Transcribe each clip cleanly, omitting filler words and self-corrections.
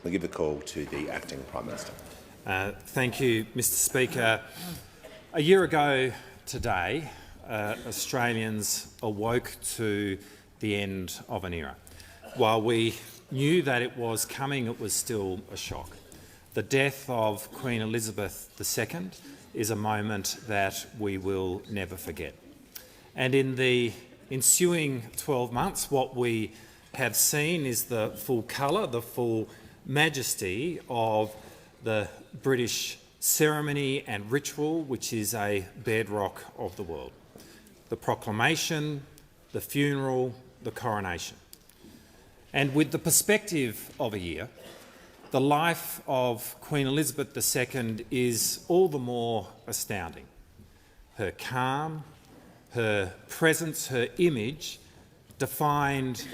I give the call to the Acting Prime Minister. Thank you, Mr Speaker. A year ago today, Australians awoke to the end of an era. While we knew that it was coming, it was still a shock. The death of Queen Elizabeth II is a moment that we will never forget. And in the ensuing 12 months, what we have seen is the full colour, the full majesty of the British ceremony and ritual, which is a bedrock of the world. The proclamation, the funeral, the coronation. And with the perspective of a year, the life of Queen Elizabeth II is all the more astounding. Her calm, her presence, her image defined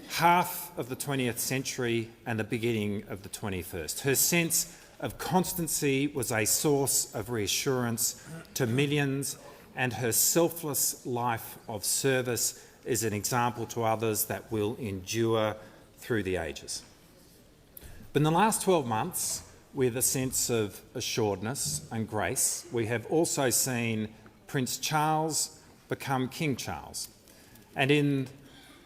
half of the 20th century and the beginning of the 21st. Her sense of constancy was a source of reassurance to millions, and her selfless life of service is an example to others that will endure through the ages. But in the last 12 months, with a sense of assuredness and grace, we have also seen Prince Charles become King Charles. And in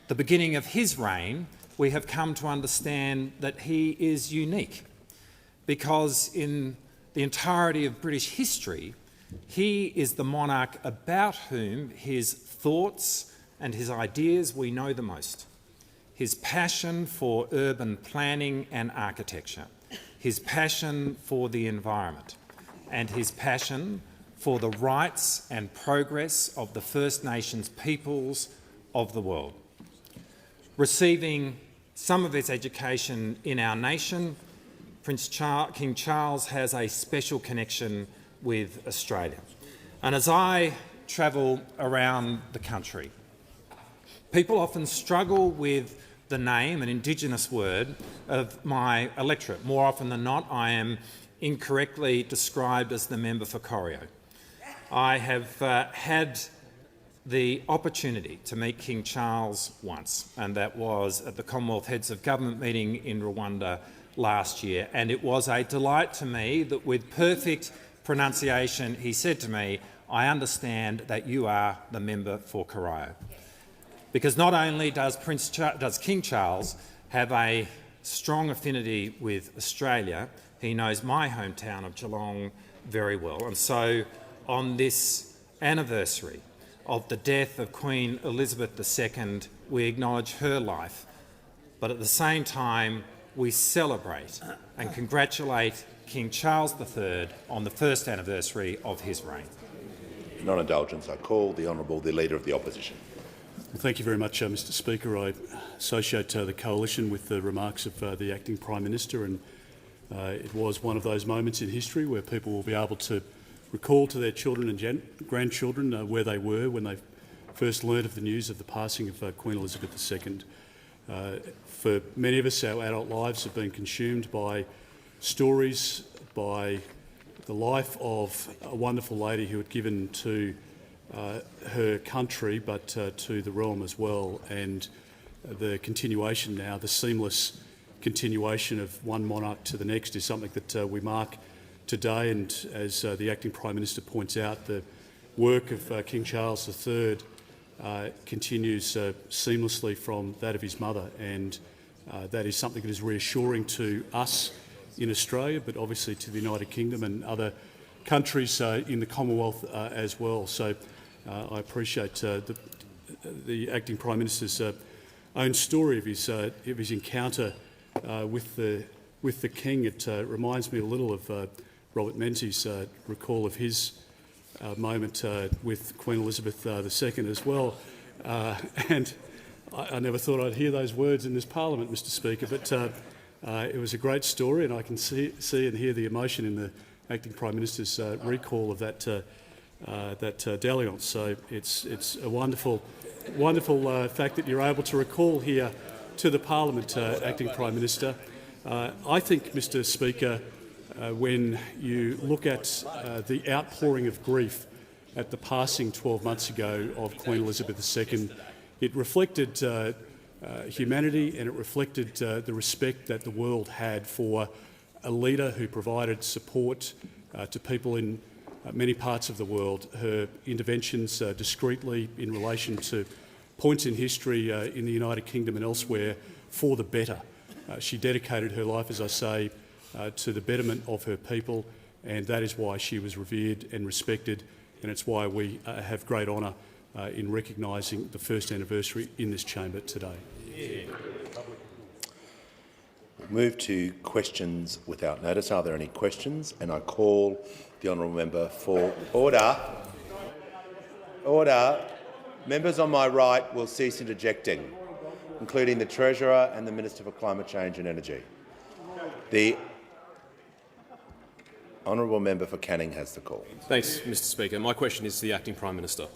the beginning of his reign, we have come to understand that he is unique, because in the entirety of British history, he is the monarch about whom his thoughts and his ideas we know the most. His passion for urban planning and architecture, his passion for the environment, and his passion for the rights and progress of the First Nations peoples of the world. Receiving some of his education in our nation, King Charles has a special connection with Australia. And as I travel around the country, people often struggle with the name, an Indigenous word, of my electorate. More often than not, I am incorrectly described as the member for Corio. I have had the opportunity to meet King Charles once, and that was at the Commonwealth Heads of Government meeting in Rwanda last year. And it was a delight to me that with perfect pronunciation he said to me, "I understand that you are the member for Corio." Because not only does King Charles have a strong affinity with Australia, he knows my hometown of Geelong very well. And so on this anniversary of the death of Queen Elizabeth II, we acknowledge her life, but at the same time we celebrate and congratulate King Charles III on the first anniversary of his reign. Non-indulgence, I call the Honourable the Leader of the Opposition. Well, thank you very much, Mr Speaker. I associate the coalition with the remarks of the Acting Prime Minister, and it was one of those moments in history where people will be able to recall to their children and grandchildren where they were when they first learned of the news of the passing of Queen Elizabeth II. For many of us, our adult lives have been consumed by stories, by the life of a wonderful lady who had given to her country, but to the realm as well, and the continuation now, the seamless continuation of one monarch to the next, is something that we mark today. And as the Acting Prime Minister points out, the work of King Charles III continues seamlessly from that of his mother, and that is something that is reassuring to us in Australia, but obviously to the United Kingdom and other countries in the Commonwealth as well. So I appreciate the Acting Prime Minister's own story of his encounter with the King. It reminds me a little of Robert Menzies' recall of his moment with Queen Elizabeth II as well. And I never thought I'd hear those words in this parliament, Mr Speaker, but it was a great story, and I can see and hear the emotion in the Acting Prime Minister's recall of that dalliance. So it's a wonderful fact that you're able to recall here to the Parliament, Acting Prime Minister. I think, Mr Speaker, when you look at the outpouring of grief at the passing 12 months ago of Queen Elizabeth II, it reflected humanity, and it reflected the respect that the world had for a leader who provided support to people in many parts of the world. Her interventions discreetly in relation to points in history in the United Kingdom and elsewhere for the better. She dedicated her life, as I say, to the betterment of her people, and that is why she was revered and respected, and it's why we have great honour in recognising the first anniversary in this chamber today. We'll move to questions without notice. Are there any questions? And I call the honourable member for order. Order. Members on my right will cease interjecting, including the Treasurer and the Minister for Climate Change and Energy. The honourable member for Canning has the call. Thanks, Mr Speaker. My question is to the Acting Prime Minister.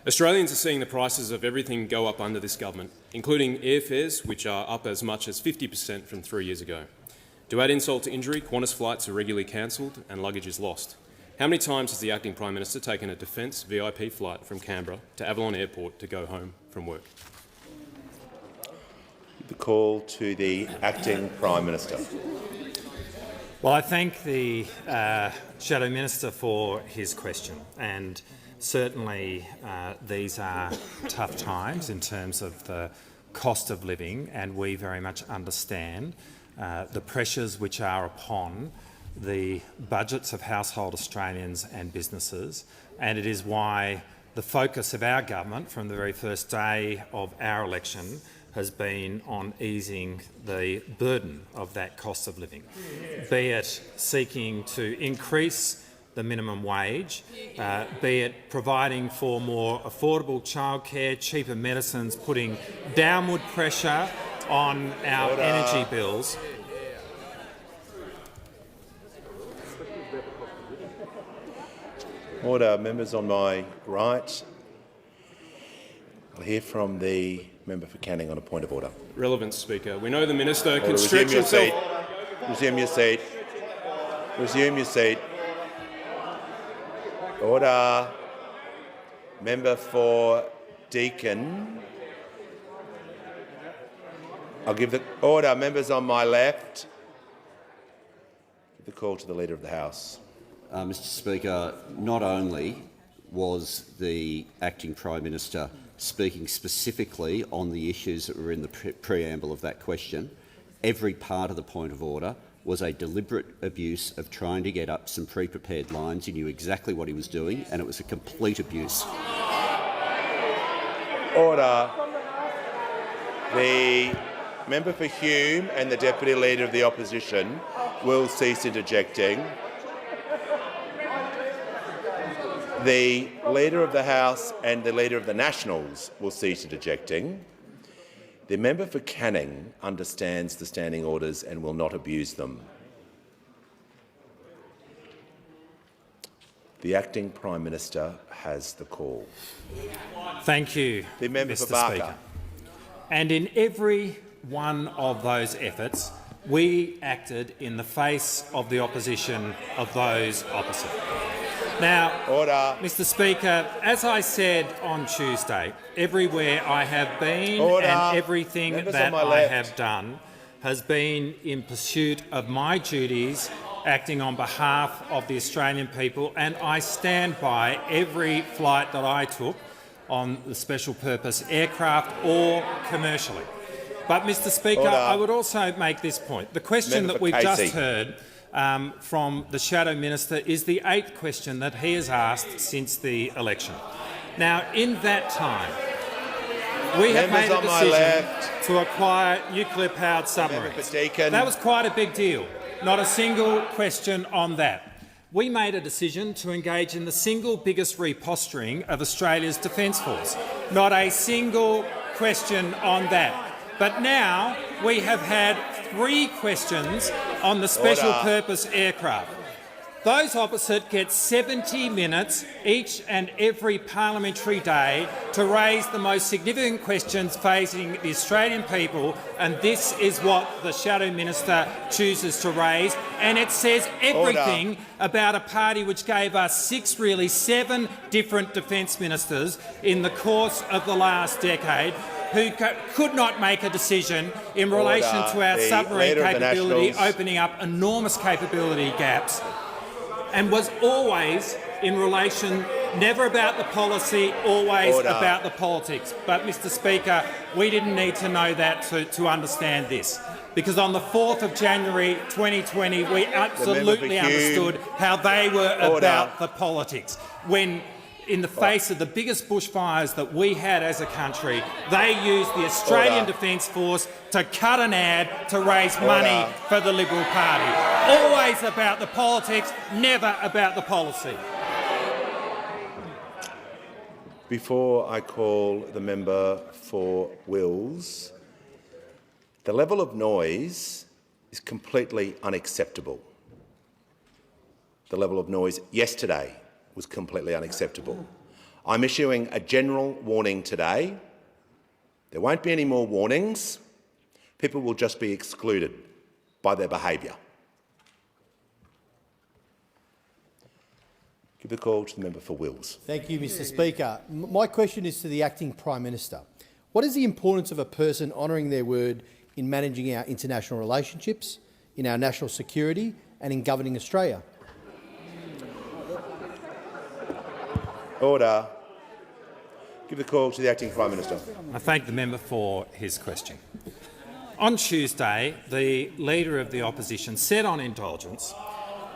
Australians are seeing the prices of everything go up under this government, including airfares, which are up as much as 50% from 3 years ago. To add insult to injury, Qantas flights are regularly cancelled and luggage is lost. How many times has the Acting Prime Minister taken a Defence VIP flight from Canberra to Avalon Airport to go home from work? The call to the Acting Prime Minister. Well, I thank the Shadow Minister for his question, and certainly these are tough times in terms of the cost of living, and we very much understand the pressures which are upon the budgets of household Australians and businesses, and it is why the focus of our government from the very first day of our election has been on easing the burden of that cost of living, be it seeking to increase the minimum wage, be it providing for more affordable childcare, cheaper medicines, putting downward pressure on our energy bills. Order. Members on my right. I'll hear from the member for Canning on a point of order. Relevant, Speaker. We know the Minister can Order. stretch himself... Resume your seat. Resume your seat. Order. Member for Deakin. I'll give the order. Members on my left. Give the call to the Leader of the House. Mr Speaker, not only was the Acting Prime Minister speaking specifically on the issues that were in the preamble of that question, every part of the point of order was a deliberate abuse of trying to get up some pre-prepared lines. He knew exactly what he was doing, and it was a complete abuse. Order. The member for Hume and the Deputy Leader of the Opposition will cease interjecting. The Leader of the House and the Leader of the Nationals will cease interjecting. The member for Canning understands the standing orders and will not abuse them. The Acting Prime Minister has the call. Thank you, The member Mr for Barker. Speaker. And in every one of those efforts, we acted in the face of the opposition of those opposite. Now, Order. Mr Speaker, as I said on Tuesday, everywhere I have been Order. and everything Members that on my I left. have done has been in pursuit of my duties, acting on behalf of the Australian people, and I stand by every flight that I took on the special purpose aircraft or commercially. But, Mr Speaker, Order. I would also make this point. The question Member that for we've Casey. just heard from the Shadow Minister is the 8th question that he has asked since the election. Now, in that time, we have Members made a on my decision left. to acquire nuclear-powered submarines. for Deakin. That was quite a big deal. Not a single question on that. We made a decision to engage in the single biggest reposturing of Australia's Defence Force. Not a single question on that. But now we have had 3 questions on the special Order. purpose aircraft. Those opposite get 70 minutes each and every parliamentary day to raise the most significant questions facing the Australian people, and this is what the Shadow Minister chooses to raise. And it says everything about a party which gave us 7 different defence ministers in the course of the last decade. who could not make a decision in relation to our The submarine Leader of the capability, Nationals. opening up enormous capability gaps, and was always in relation, never about the policy, always Order. about the politics. But, Mr Speaker, we didn't need to know that to understand this, because on the 4th of January 2020 we absolutely Hume. understood how they were Order. about the politics. When, in the face of the biggest bushfires that we had as a country, they used the Australian Order. Defence Force to cut an ad to raise money Order. for the Liberal Party. Always about the politics, never about the policy. Before I call the member for Wills, the level of noise is completely unacceptable. The level of noise yesterday was completely unacceptable. I'm issuing a general warning today. There won't be any more warnings. People will just be excluded by their behaviour. Give the call to the member for Wills. Thank you, Mr Speaker. My question is to the Acting Prime Minister. What is the importance of a person honouring their word in managing our international relationships, in our national security and in governing Australia? Order. Give the call to the Acting Prime Minister. I thank the member for his question. On Tuesday, the Leader of the Opposition said on indulgence,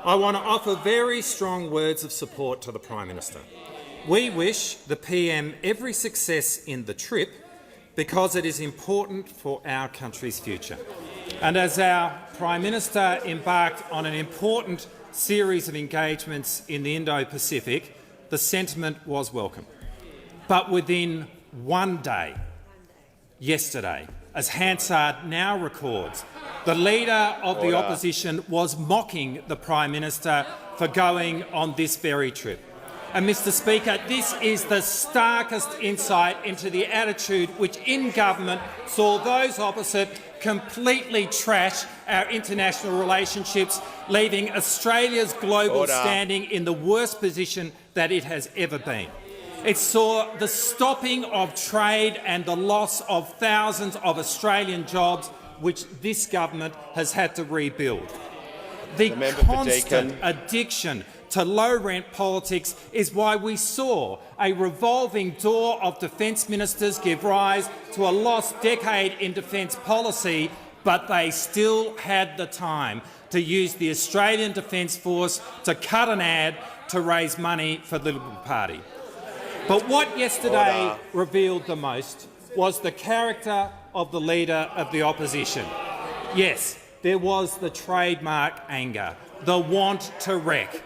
"I want to offer very strong words of support to the Prime Minister. We wish the PM every success in the trip because it is important for our country's future." And as our Prime Minister embarked on an important series of engagements in the Indo-Pacific, the sentiment was welcome. But within one day, yesterday, as Hansard now records, the Leader of the Opposition was mocking the Prime Minister for going on this very trip. And, Mr Speaker, this is the starkest insight into the attitude which in government saw those opposite completely trash our international relationships, leaving Australia's global standing in the worst position that it has ever been. It saw the stopping of trade and the loss of thousands of Australian jobs, which this government has had to rebuild. The constant addiction to low-rent politics is why we saw a revolving door of defence ministers give rise to a lost decade in defence policy, but they still had the time to use the Australian Defence Force to cut an ad to raise money for the Liberal Party. But what yesterday revealed the most was the character of the Leader of the Opposition. Yes, there was the trademark anger, the want to wreck.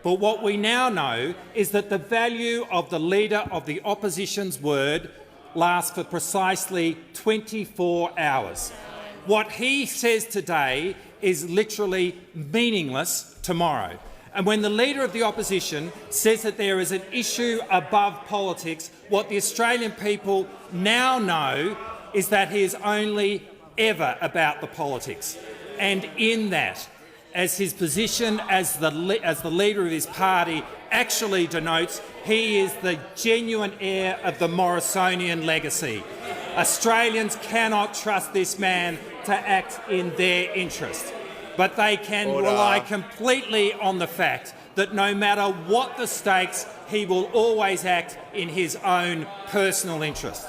But what we now know is that the value of the Leader of the Opposition's word lasts for precisely 24 hours. What he says today is literally meaningless tomorrow. And when the Leader of the Opposition says that there is an issue above politics, what the Australian people now know is that he is only ever about the politics. And in that, as his position as the Leader of his party actually denotes, he is the genuine heir of the Morrisonian legacy. Australians cannot trust this man to act in their interest, but they can rely completely on the fact that no matter what the stakes, he will always act in his own personal interest.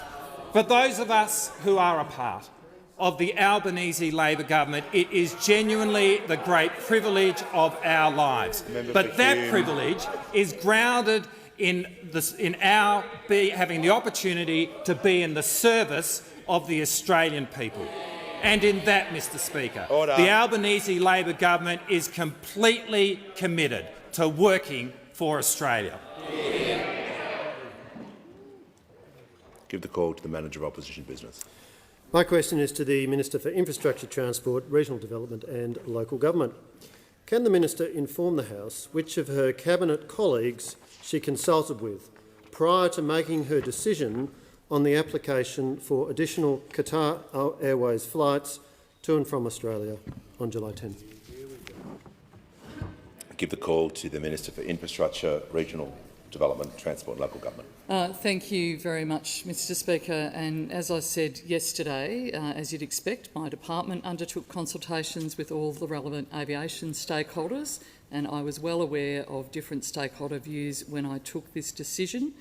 For those of us who are a part of the Albanese Labor government, it is genuinely the great privilege of our lives. But that privilege is grounded in our having the opportunity to be in the service of the Australian people. And in that, Mr Speaker, the Albanese Labor government is completely committed to working for Australia. Give the call to the Manager of Opposition Business. My question is to the Minister for Infrastructure, Transport, Regional Development and Local Government. Can the Minister inform the House which of her Cabinet colleagues she consulted with prior to making her decision on the application for additional Qatar Airways flights to and from Australia on July 10? Give the call to the Minister for Infrastructure, Regional Development, Transport and Local Government. Thank you very much, Mr Speaker. And as I said yesterday, as you'd expect, my department undertook consultations with all the relevant aviation stakeholders, and I was well aware of different stakeholder views when I took this decision.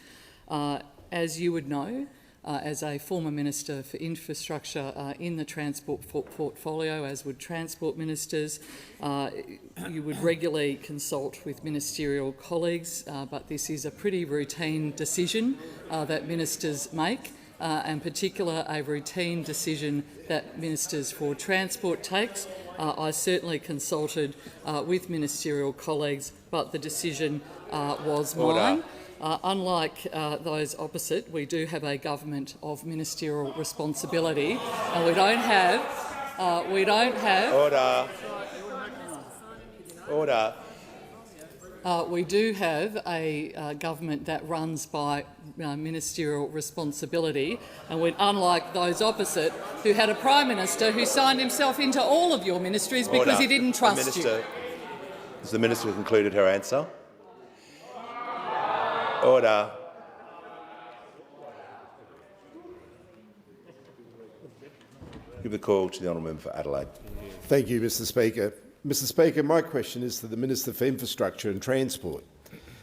As you would know, as a former Minister for Infrastructure in the transport portfolio, as would transport ministers, you would regularly consult with ministerial colleagues, but this is a pretty routine decision that ministers make, and particularly a routine decision that Ministers for Transport takes. I certainly consulted with ministerial colleagues, but the decision was mine. Unlike those opposite, we do have a government of ministerial responsibility, and we don't have. Order. Order. We do have a government that runs by ministerial responsibility, and unlike those opposite, who had a Prime Minister who signed himself into all of your ministries because he didn't trust you. Has the Minister concluded her answer? Order. Give the call to the honourable member for Adelaide. Thank you, Mr Speaker. Mr Speaker, my question is to the Minister for Infrastructure and Transport.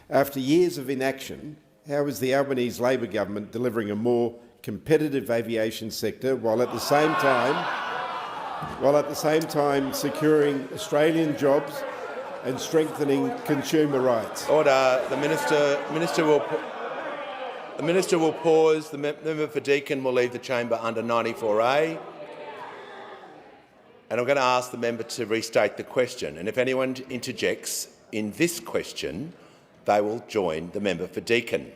After years of inaction, how is the Albanese Labor government delivering a more competitive aviation sector while at the same time securing Australian jobs and strengthening consumer rights? Order. The minister will pause. The member for Deakin will leave the chamber under 94A. And I'm going to ask the member to restate the question. And if anyone interjects in this question, they will join the member for Deakin.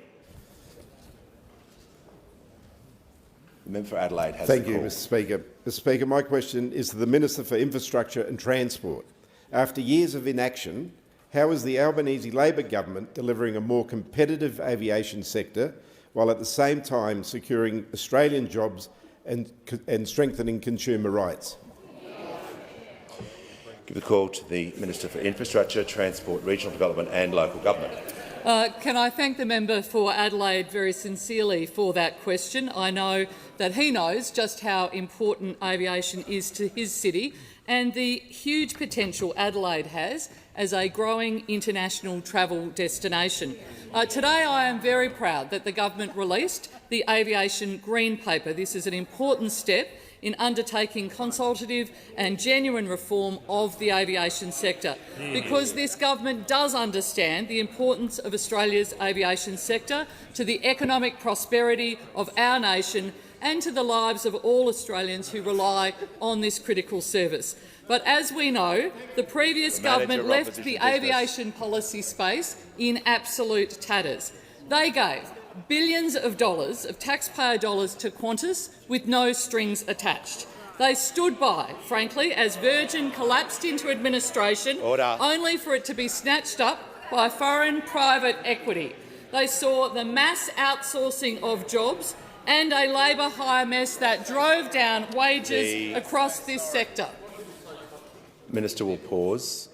The member for Adelaide has the call. Thank you, Mr Speaker. Mr Speaker, my question is to the Minister for Infrastructure and Transport. After years of inaction, how is the Albanese Labor government delivering a more competitive aviation sector while at the same time securing Australian jobs and strengthening consumer rights? Give the call to the Minister for Infrastructure, Transport, Regional Development and Local Government. Can I thank the member for Adelaide very sincerely for that question. I know that he knows just how important aviation is to his city and the huge potential Adelaide has as a growing international travel destination. Today I am very proud that the government released the Aviation Green Paper. This is an important step in undertaking consultative and genuine reform of the aviation sector, because this government does understand the importance of Australia's aviation sector to the economic prosperity of our nation and to the lives of all Australians who rely on this critical service. But as we know, the previous government left the aviation policy space in absolute tatters. They gave billions of dollars of taxpayer dollars to Qantas with no strings attached. They stood by, frankly, as Virgin collapsed into administration, only for it to be snatched up by foreign private equity. They saw the mass outsourcing of jobs and a labour hire mess that drove down wages across this sector. Minister will pause.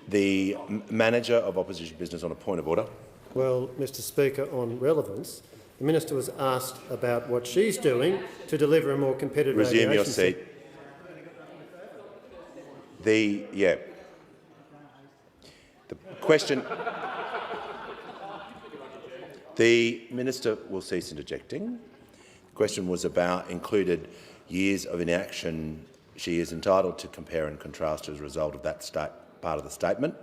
The Manager of Opposition Business on a point of order. Well, Mr Speaker, on relevance, the Minister was asked about what she's doing to deliver a more competitive Resume your aviation seat. The question. The Minister will cease interjecting. The question was included years of inaction. She is entitled to compare and contrast as a result of that part of the statement,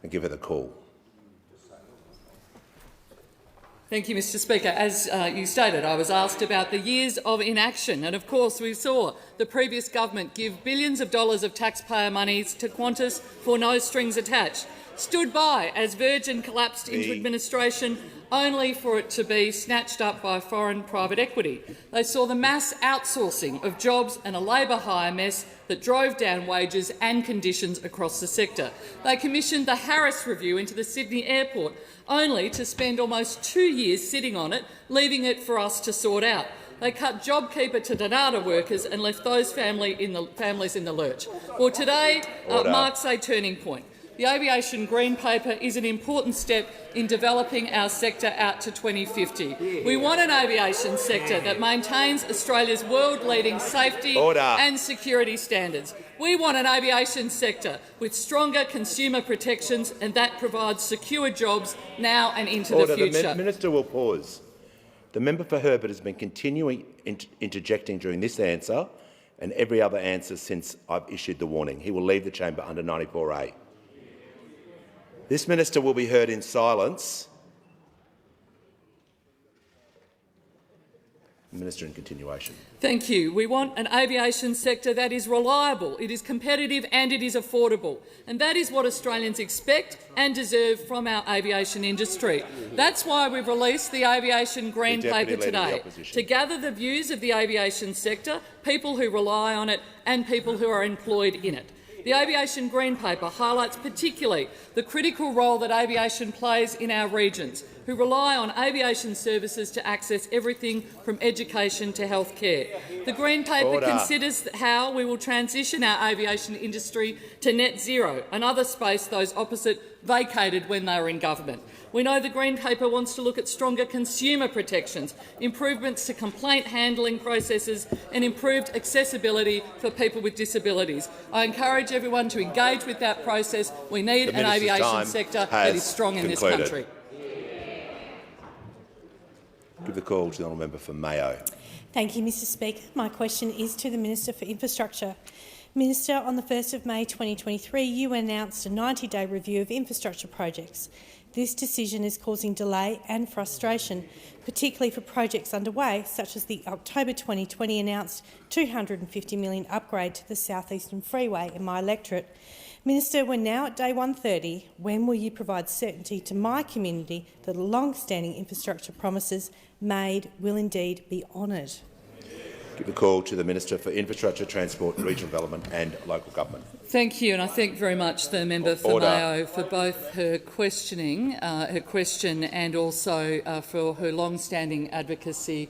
and give her the call. Thank you, Mr Speaker. As you stated, I was asked about the years of inaction, and of course we saw the previous government give billions of dollars of taxpayer monies to Qantas for no strings attached, stood by as Virgin collapsed into administration only for it to be snatched up by foreign private equity. They saw the mass outsourcing of jobs and a labour hire mess that drove down wages and conditions across the sector. They commissioned the Harris Review into the Sydney airport, only to spend almost 2 years sitting on it, leaving it for us to sort out. They cut JobKeeper to Donata workers and left those families in the lurch. Well, today marks a turning point. the Aviation Green Paper is an important step in developing our sector out to 2050. We want an aviation sector that maintains Australia's world-leading safety and security standards. We want an aviation sector with stronger consumer protections and that provides secure jobs now and into the future. The Minister will pause. The member for Herbert has been continuing interjecting during this answer and every other answer since I've issued the warning. He will leave the chamber under 94A. This minister will be heard in silence. Minister in continuation. Thank you. We want an aviation sector that is reliable, it is competitive and it is affordable. And that is what Australians expect and deserve from our aviation industry. That's why we've released the Aviation Green Paper today, to gather the views of the aviation sector, people who rely on it and people who are employed in it. The Aviation Green Paper highlights particularly the critical role that aviation plays in our regions, who rely on aviation services to access everything from education to health care. The Green Paper considers how we will transition our aviation industry to net zero, another space those opposite vacated when they were in government. We know the Green Paper wants to look at stronger consumer protections, improvements to complaint handling processes and improved accessibility for people with disabilities. I encourage everyone to engage with that process. We need an aviation sector that is strong in this country. Give the call to the honourable member for Mayo. Thank you, Mr Speaker. My question is to the Minister for Infrastructure. Minister, on the 1st of May 2023, you announced a 90-day review of infrastructure projects. This decision is causing delay and frustration, particularly for projects underway, such as the October 2020 announced $250 million upgrade to the South Eastern Freeway in my electorate. Minister, we're now at day 130. When will you provide certainty to my community that the long-standing infrastructure promises made will indeed be honoured? Give the call to the Minister for Infrastructure, Transport, Regional Development and Local Government. Thank you, and I thank very much the member for Mayo for both her question and also for her long-standing advocacy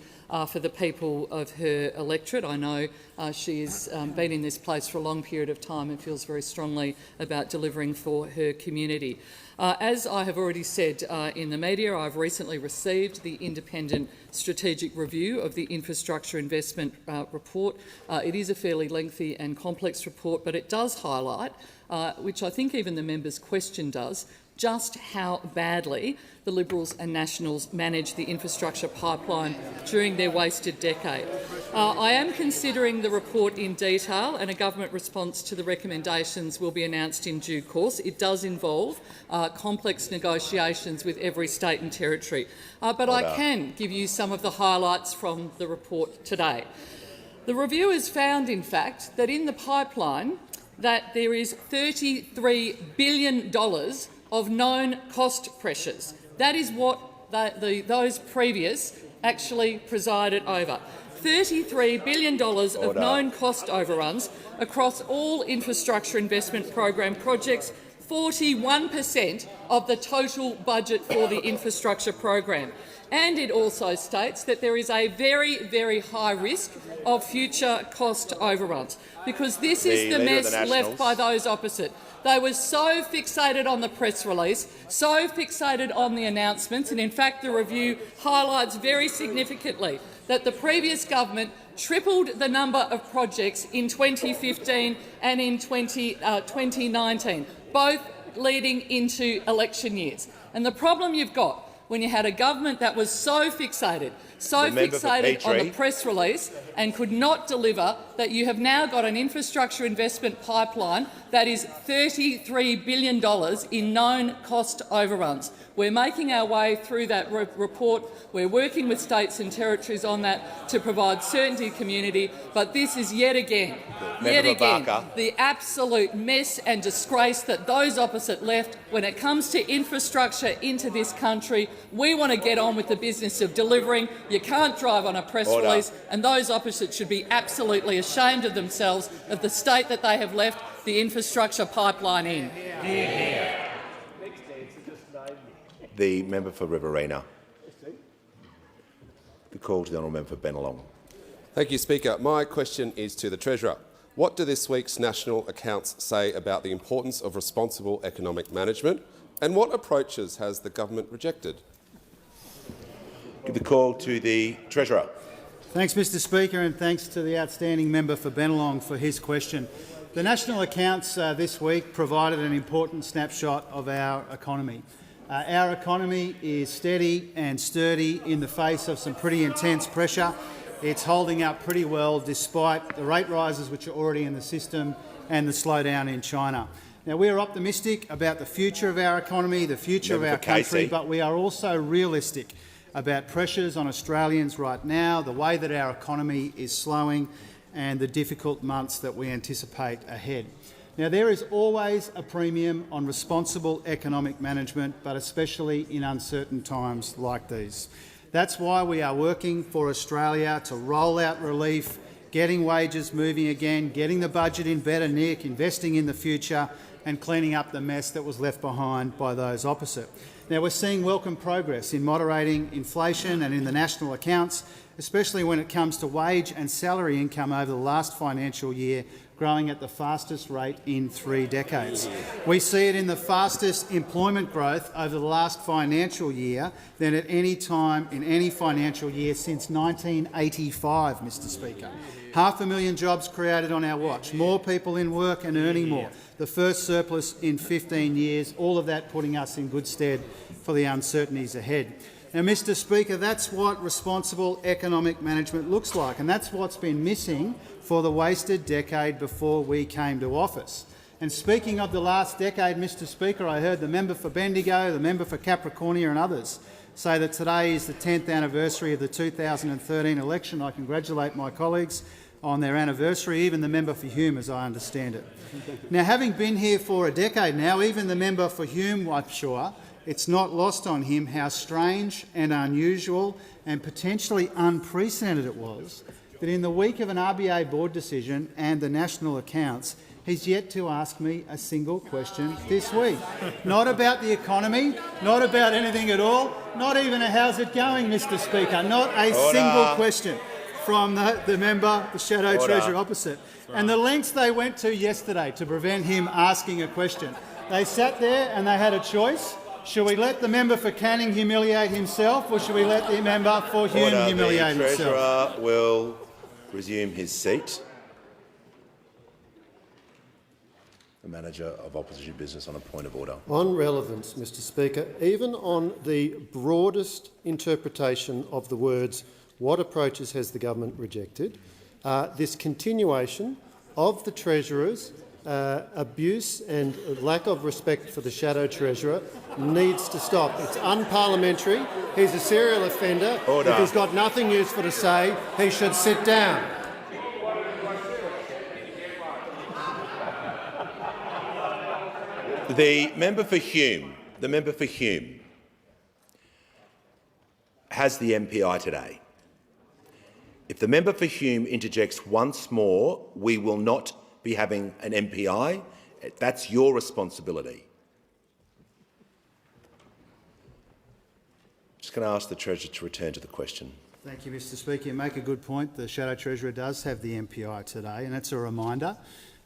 for the people of her electorate. I know she has been in this place for a long period of time and feels very strongly about delivering for her community. As I have already said in the media, I've recently received the independent strategic review of the infrastructure investment report. It is a fairly lengthy and complex report, but it does highlight, which I think even the member's question does, just how badly the Liberals and Nationals managed the infrastructure pipeline during their wasted decade. I am considering the report in detail and a government response to the recommendations will be announced in due course. It does involve complex negotiations with every state and territory. But I can give you some of the highlights from the report today. The review has found, in fact, that in the pipeline that there is $33 billion of known cost pressures. That is what those previous actually presided over. $33 billion of known cost overruns across all infrastructure investment program projects, 41% of the total budget for the infrastructure program. And it also states that there is a very, very high risk of future cost overruns, because this is the mess left by those opposite. They were so fixated on the press release, so fixated on the announcements, and in fact the review highlights very significantly that the previous government tripled the number of projects in 2015 and in 2019, both leading into election years. And the problem you've got when you had a government that was so fixated on the press release and could not deliver, that you have now got an infrastructure investment pipeline that is $33 billion in known cost overruns. We're making our way through that report. We're working with states and territories on that to provide certainty to community. But this is yet again, the absolute mess and disgrace that those opposite left when it comes to infrastructure into this country. We want to get on with the business of delivering. You can't drive on a press release, and those opposite should be absolutely ashamed of themselves, of the state that they have left the infrastructure pipeline in. The member for Riverina. The call to the honourable member for Bennelong. Thank you, Speaker. My question is to the Treasurer. What do this week's national accounts say about the importance of responsible economic management, and what approaches has the government rejected? Give the call to the Treasurer. Thanks, Mr Speaker, and thanks to the outstanding member for Bennelong for his question. The national accounts this week provided an important snapshot of our economy. Our economy is steady and sturdy in the face of some pretty intense pressure. It's holding up pretty well despite the rate rises which are already in the system and the slowdown in China. Now, we are optimistic about the future of our economy, the future of our country, but we are also realistic about pressures on Australians right now, the way that our economy is slowing and the difficult months that we anticipate ahead. Now, there is always a premium on responsible economic management, but especially in uncertain times like these. That's why we are working for Australia to roll out relief, getting wages moving again, getting the budget in better nick, investing in the future and cleaning up the mess that was left behind by those opposite. Now, we're seeing welcome progress in moderating inflation and in the national accounts, especially when it comes to wage and salary income over the last financial year, growing at the fastest rate in 3 decades. We see it in the fastest employment growth over the last financial year than at any time in any financial year since 1985, Mr Speaker. 500,000 jobs created on our watch, more people in work and earning more, the first surplus in 15 years, all of that putting us in good stead for the uncertainties ahead. Now, Mr Speaker, that's what responsible economic management looks like, and that's what's been missing for the wasted decade before we came to office. And speaking of the last decade, Mr Speaker, I heard the member for Bendigo, the member for Capricornia and others say that today is the 10th anniversary of the 2013 election. I congratulate my colleagues on their anniversary, even the member for Hume, as I understand it. Now, having been here for a decade now, even the member for Hume, I'm sure, it's not lost on him how strange and unusual and potentially unprecedented it was that in the week of an RBA board decision and the national accounts, he's yet to ask me a single question this week. Not about the economy, not about anything at all, not even a how's it going, Mr Speaker, not a single question from the member, the Shadow Treasurer opposite. And the lengths they went to yesterday to prevent him asking a question. They sat there and they had a choice. Should we let the member for Canning humiliate himself, or should we let the member for Hume humiliate himself? The Treasurer will resume his seat. The Manager of Opposition Business on a point of order. On relevance, Mr Speaker, even on the broadest interpretation of the words "what approaches has the government rejected," this continuation of the Treasurer's abuse and lack of respect for the Shadow Treasurer needs to stop. It's unparliamentary. He's a serial offender. Order. If he's got nothing useful to say, he should sit down. The member for Hume has the MPI today. If the member for Hume interjects once more, we will not be having an MPI. That's your responsibility. Just going to ask the Treasurer to return to the question. Thank you, Mr Speaker. You make a good point. The Shadow Treasurer does have the MPI today, and that's a reminder.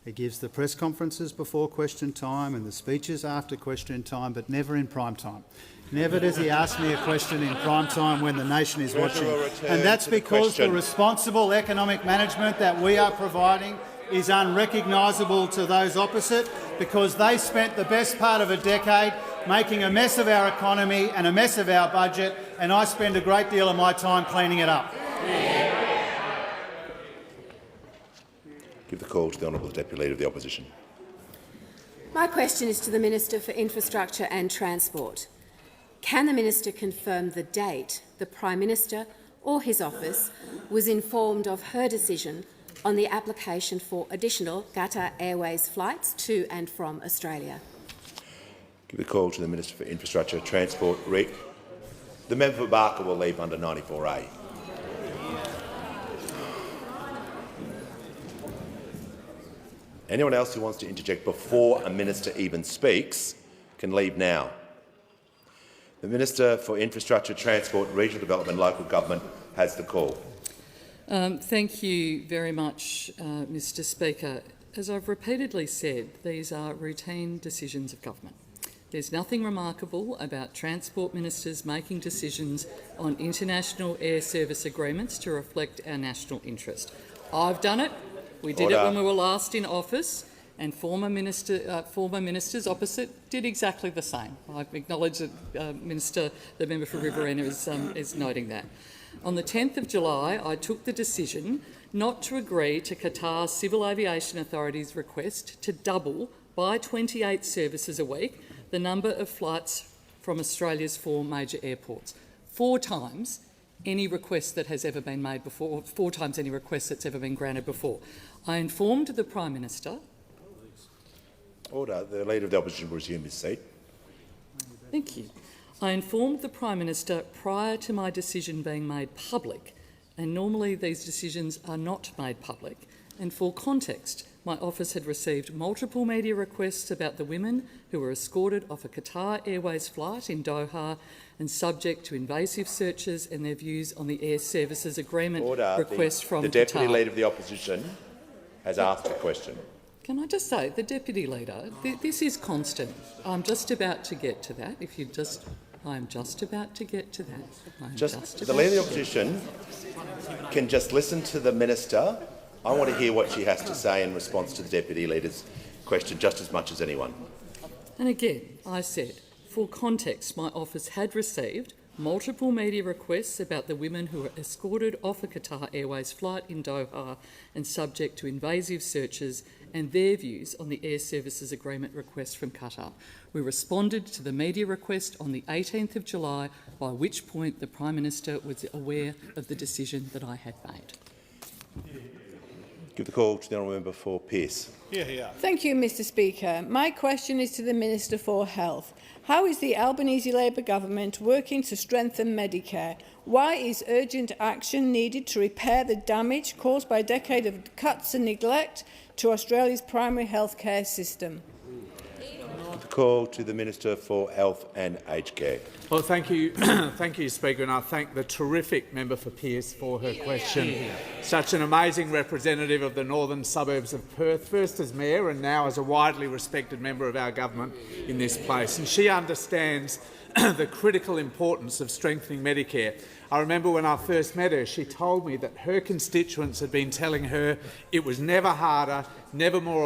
It gives the press conferences before question time and the speeches after question time, but never in prime time. Never does he ask me a question in prime time when the nation is watching. And that's because the responsible economic management that we are providing is unrecognisable to those opposite, because they spent the best part of a decade making a mess of our economy and a mess of our budget, and I spend a great deal of my time cleaning it up. Give the call to the Honourable Deputy Leader of the Opposition. My question is to the Minister for Infrastructure and Transport. Can the Minister confirm the date the Prime Minister or his office was informed of her decision on the application for additional Qatar Airways flights to and from Australia? Give the call to the Minister for Infrastructure, Transport. The member for Barker will leave under 94A. Anyone else who wants to interject before a minister even speaks can leave now. The Minister for Infrastructure, Transport, Regional Development and Local Government has the call. Thank you very much, Mr Speaker. As I've repeatedly said, these are routine decisions of government. There's nothing remarkable about Transport Ministers making decisions on international air service agreements to reflect our national interest. I've done it. We did it when we were last in office, and former ministers opposite did exactly the same. I acknowledge that the member for Riverina is noting that. On the 10th of July, I took the decision not to agree to Qatar's Civil Aviation Authority's request to double by 28 services a week the number of flights from Australia's 4 major airports, 4 times any request that has ever been made before, 4 times any request that's ever been granted before. I informed the Prime Minister. Order. The Leader of the Opposition will resume his seat. Thank you. I informed the Prime Minister prior to my decision being made public, and normally these decisions are not made public. And for context, my office had received multiple media requests about the women who were escorted off a Qatar Airways flight in Doha and subject to invasive searches, and their views on the Air Services Agreement request from the Deputy Qatar. Leader of the Opposition has asked a question. Can I just say, the Deputy Leader, this is constant. I'm just about to get to that. I'm just about to get to that. The Leader of the Opposition can just listen to the Minister. I want to hear what she has to say in response to the Deputy Leader's question just as much as anyone. And again, I said, for context, my office had received multiple media requests about the women who were escorted off a Qatar Airways flight in Doha and subject to invasive searches, and their views on the Air Services Agreement request from Qatar. We responded to the media request on the 18th of July, by which point the Prime Minister was aware of the decision that I had made. Give the call to the honourable member for Pearce. Thank you, Mr Speaker. My question is to the Minister for Health. How is the Albanese Labor government working to strengthen Medicare? Why is urgent action needed to repair the damage caused by a decade of cuts and neglect to Australia's primary health care system? The call to the Minister for Health and Aged Care. Well, thank you, thank you, Speaker, and I thank the terrific member for Pearce for her question. Such an amazing representative of the northern suburbs of Perth, first as Mayor and now as a widely respected member of our government in this place. And she understands the critical importance of strengthening Medicare. I remember when I first met her, she told me that her constituents had been telling her it was never harder, never more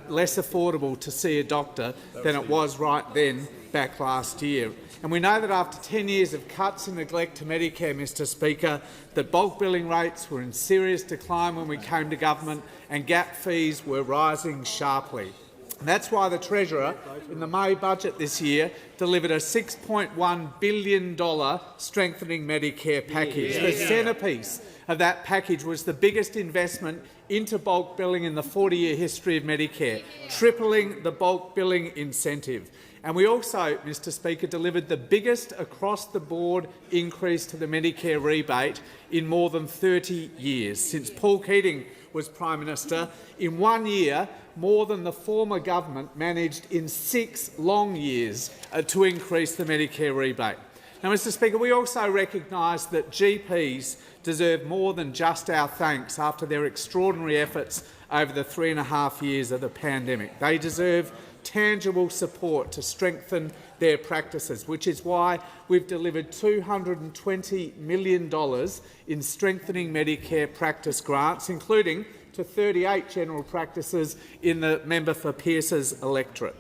less affordable to see a doctor than it was right then back last year. And we know that after 10 years of cuts and neglect to Medicare, Mr Speaker, that bulk billing rates were in serious decline when we came to government and gap fees were rising sharply. And that's why the Treasurer, in the May budget this year, delivered a $6.1 billion strengthening Medicare package. The centrepiece of that package was the biggest investment into bulk billing in the 40-year history of Medicare, tripling the bulk billing incentive. And we also, Mr Speaker, delivered the biggest across-the-board increase to the Medicare rebate in more than 30 years. Since Paul Keating was Prime Minister, in 1 year, more than the former government managed in 6 long years to increase the Medicare rebate. Now, Mr Speaker, we also recognise that GPs deserve more than just our thanks after their extraordinary efforts over the 3.5 years of the pandemic. They deserve tangible support to strengthen their practices, which is why we've delivered $220 million in strengthening Medicare practice grants, including to 38 general practices in the member for Pearce's electorate.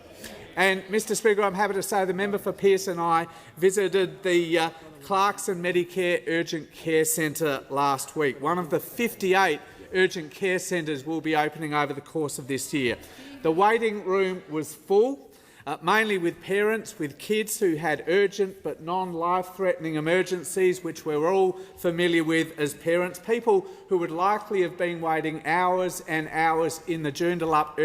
And, Mr Speaker, I'm happy to say the member for Pearce and I visited the Clarkson Medicare Urgent Care Centre last week. One of the 58 urgent care centres will be opening over the course of this year. The waiting room was full, mainly with parents with kids who had urgent but non-life-threatening emergencies, which we're all familiar with as parents, people who would likely have been waiting hours and hours in the Joondalup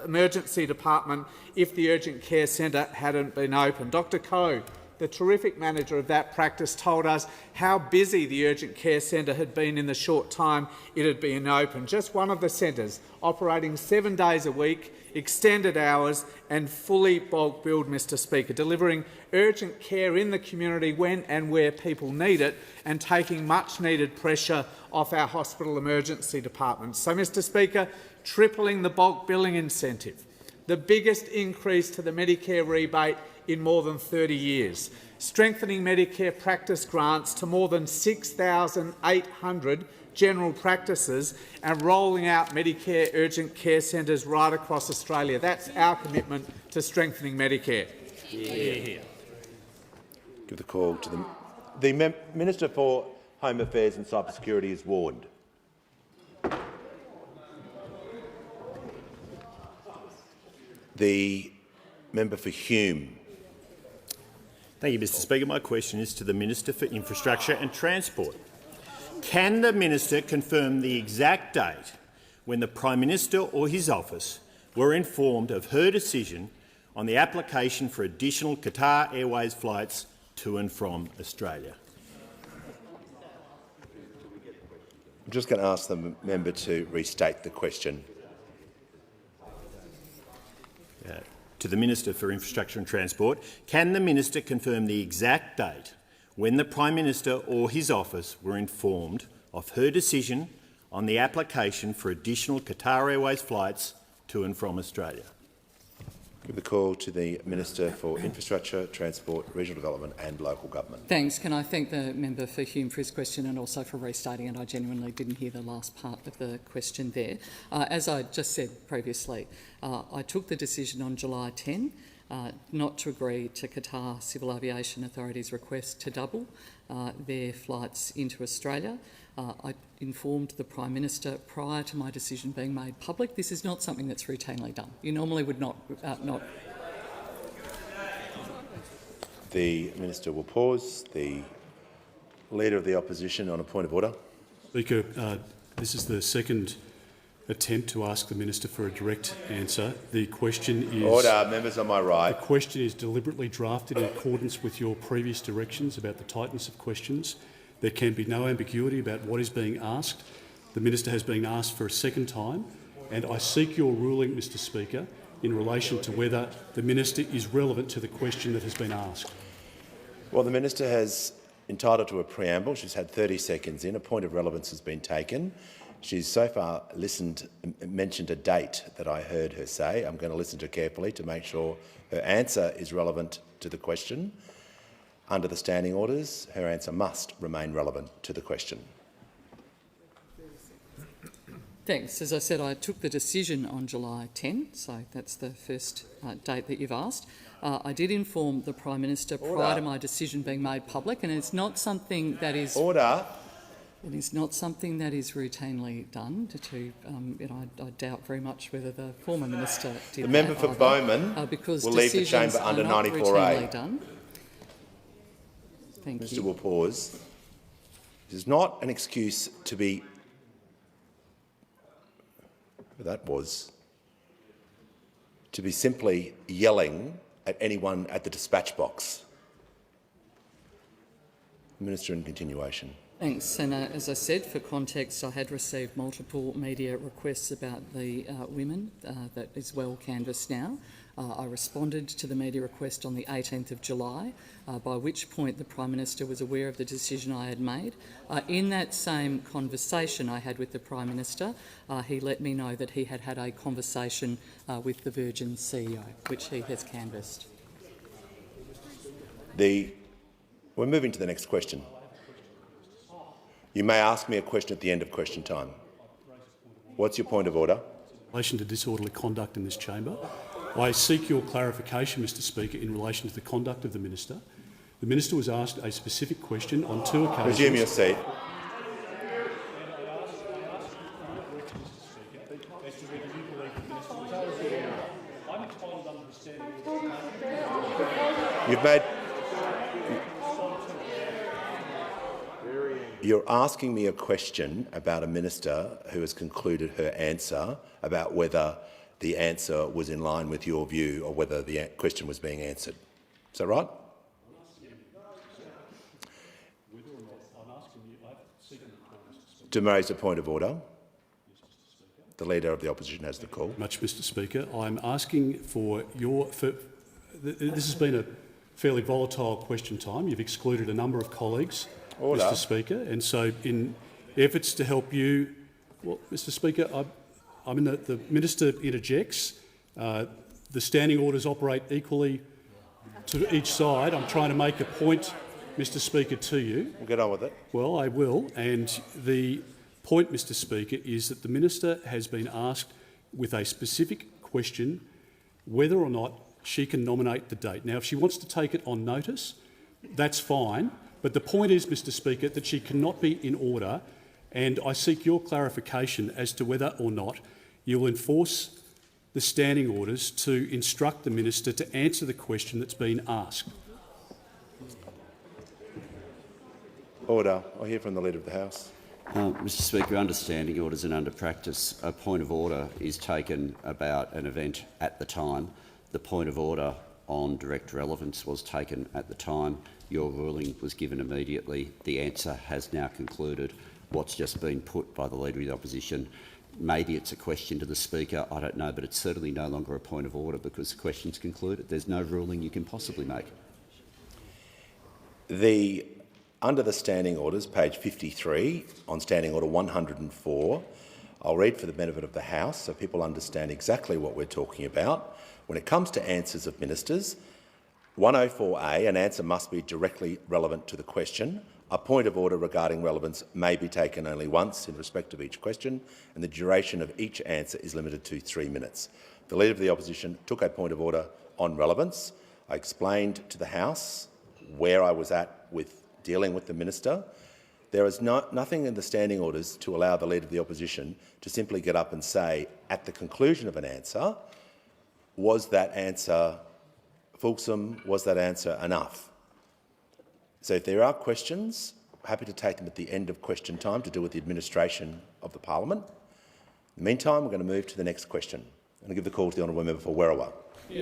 emergency department if the urgent care centre hadn't been open. Dr Koh the terrific manager of that practice told us how busy the urgent care centre had been in the short time it had been open. Just one of the centres operating 7 days a week, extended hours and fully bulk billed, Mr Speaker, delivering urgent care in the community when and where people need it and taking much-needed pressure off our hospital emergency departments. So, Mr Speaker, tripling the bulk billing incentive, the biggest increase to the Medicare rebate in more than 30 years, strengthening Medicare practice grants to more than 6,800 general practices and rolling out Medicare urgent care centres right across Australia. That's our commitment to strengthening Medicare. Give the call to the Minister for Home Affairs and Cybersecurity is warned. The member for Hume. Thank you, Mr Speaker. My question is to the Minister for Infrastructure and Transport. Can the minister confirm the exact date when the Prime Minister or his office were informed of her decision on the application for additional Qatar Airways flights to and from Australia? I'm just going to ask the member to restate the question. To the Minister for Infrastructure and Transport, can the minister confirm the exact date when the Prime Minister or his office were informed of her decision on the application for additional Qatar Airways flights to and from Australia? Give the call to the Minister for Infrastructure, Transport, Regional Development and Local Government. Thanks. Can I thank the member for Hume for his question and also for restating it? I genuinely didn't hear the last part of the question there. As I just said previously, I took the decision on July 10 not to agree to Qatar Civil Aviation Authority's request to double their flights into Australia. I informed the Prime Minister prior to my decision being made public. This is not something that's routinely done. You normally would not. The Minister will pause. The Leader of the Opposition on a point of order. Speaker, this is the second attempt to ask the Minister for a direct answer. The question is— Order. Members on my right. The question is deliberately drafted in accordance with your previous directions about the tightness of questions. There can be no ambiguity about what is being asked. The Minister has been asked for a second time, and I seek your ruling, Mr Speaker, in relation to whether the Minister is relevant to the question that has been asked. Well, the Minister has entitled to a preamble. She's had 30 seconds in. A point of relevance has been taken. She's so far mentioned a date that I heard her say. I'm going to listen to her carefully to make sure her answer is relevant to the question. Under the standing orders, her answer must remain relevant to the question. Thanks. As I said, I took the decision on July 10, so that's the first date that you've asked. I did inform the Prime Minister prior to my decision being made public, and it's not something that is— Order. It is not something that is routinely done. I doubt very much whether the former minister did. The member for Bowman will leave the chamber under 94A. Done. Thank Minister you. will pause. This is not an excuse to be— to be simply yelling at anyone at the dispatch box. Minister, in continuation. Thanks. And as I said, for context, I had received multiple media requests about the women that is well canvassed now. I responded to the media request on the 18th of July, by which point the Prime Minister was aware of the decision I had made. In that same conversation I had with the Prime Minister, he let me know that he had had a conversation with the Virgin CEO, which he has canvassed. We're moving to the next question. You may ask me a question at the end of question time. What's your point of order? In relation to disorderly conduct in this chamber, I seek your clarification, Mr Speaker, in relation to the conduct of the Minister. The Minister was asked a specific question on 2 occasions. Resume your seat. You're asking me a question about a minister who has concluded her answer about whether the answer was in line with your view or whether the question was being answered. Is that right? To raise a point of order. The Leader of the Opposition has the call. Much, Mr Speaker. I'm asking for your... this has been a fairly volatile question time. You've excluded a number of colleagues, Order. Mr Speaker, and so in efforts to help you... Well, Mr Speaker, the Minister interjects. The standing orders operate equally to each side. I'm trying to make a point, Mr Speaker, to you. We'll get on with it. Well, I will. And the point, Mr Speaker, is that the Minister has been asked with a specific question whether or not she can nominate the date. Now, if she wants to take it on notice, that's fine. But the point is, Mr Speaker, that she cannot be in order, and I seek your clarification as to whether or not you will enforce the standing orders to instruct the Minister to answer the question that's been asked. Order. I hear from the Leader of the House. Mr Speaker, under standing orders and under practice, a point of order is taken about an event at the time. The point of order on direct relevance was taken at the time. Your ruling was given immediately. The answer has now concluded. What's just been put by the Leader of the Opposition, maybe it's a question to the Speaker, I don't know, but it's certainly no longer a point of order because the question's concluded. There's no ruling you can possibly make. Under the standing orders, page 53, on Standing Order 104, I'll read for the benefit of the House so people understand exactly what we're talking about. When it comes to answers of ministers, 104A, an answer must be directly relevant to the question. A point of order regarding relevance may be taken only once in respect of each question, and the duration of each answer is limited to 3 minutes. The Leader of the Opposition took a point of order on relevance. I explained to the House where I was at with dealing with the Minister. There is nothing in the standing orders to allow the Leader of the Opposition to simply get up and say, at the conclusion of an answer, was that answer fulsome, was that answer enough? So if there are questions, I'm happy to take them at the end of question time to do with the administration of the parliament. In the meantime, we're going to move to the next question. I'm going to give the call to the honourable member for Werriwa.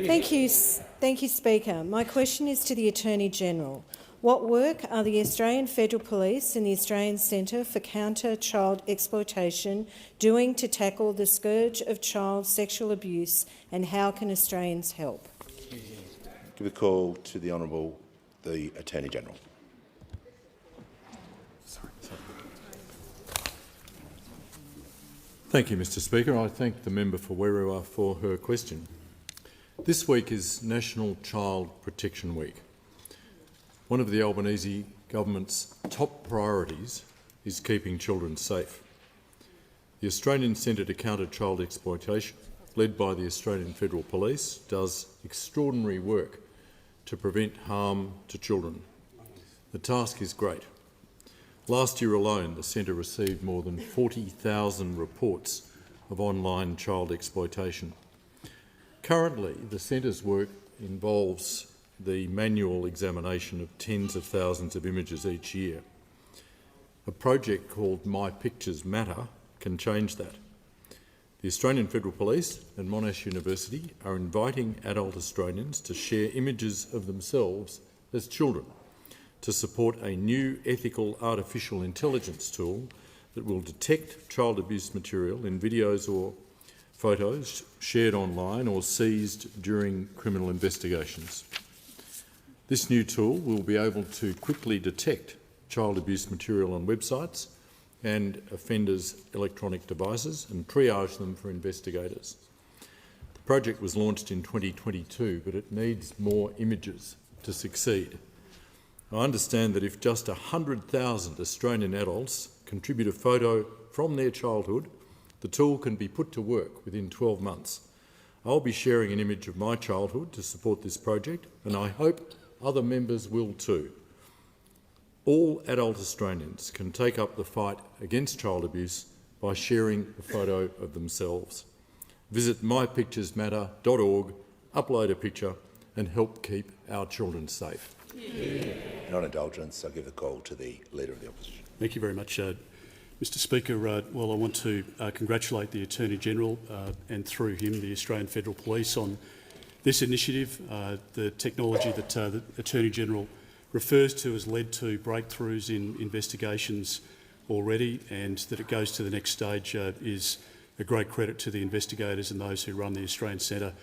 Thank you, Speaker. My question is to the Attorney-General. What work are the Australian Federal Police and the Australian Centre for Counter Child Exploitation doing to tackle the scourge of child sexual abuse, and how can Australians help? Give the call to the Attorney-General. Thank you, Mr Speaker. I thank the member for Werriwa for her question. This week is National Child Protection Week. One of the Albanese government's top priorities is keeping children safe. The Australian Centre to Counter Child Exploitation, led by the Australian Federal Police, does extraordinary work to prevent harm to children. The task is great. Last year alone, the Centre received more than 40,000 reports of online child exploitation. Currently, the Centre's work involves the manual examination of tens of thousands of images each year. A project called My Pictures Matter can change that. The Australian Federal Police and Monash University are inviting adult Australians to share images of themselves as children to support a new ethical artificial intelligence tool that will detect child abuse material in videos or photos shared online or seized during criminal investigations. This new tool will be able to quickly detect child abuse material on websites and offenders' electronic devices and triage them for investigators. The project was launched in 2022, but it needs more images to succeed. I understand that if just 100,000 Australian adults contribute a photo from their childhood, the tool can be put to work within 12 months. I'll be sharing an image of my childhood to support this project, and I hope other members will too. All adult Australians can take up the fight against child abuse by sharing a photo of themselves. Visit mypicturesmatter.org, upload a picture and help keep our children safe. Not indulgence. I'll give the call to the Leader of the Opposition. Thank you very much, Mr Speaker. Well, I want to congratulate the Attorney-General and through him the Australian Federal Police on this initiative. The technology that the Attorney-General refers to has led to breakthroughs in investigations already, and that it goes to the next stage is a great credit to the investigators and those who run the Australian Centre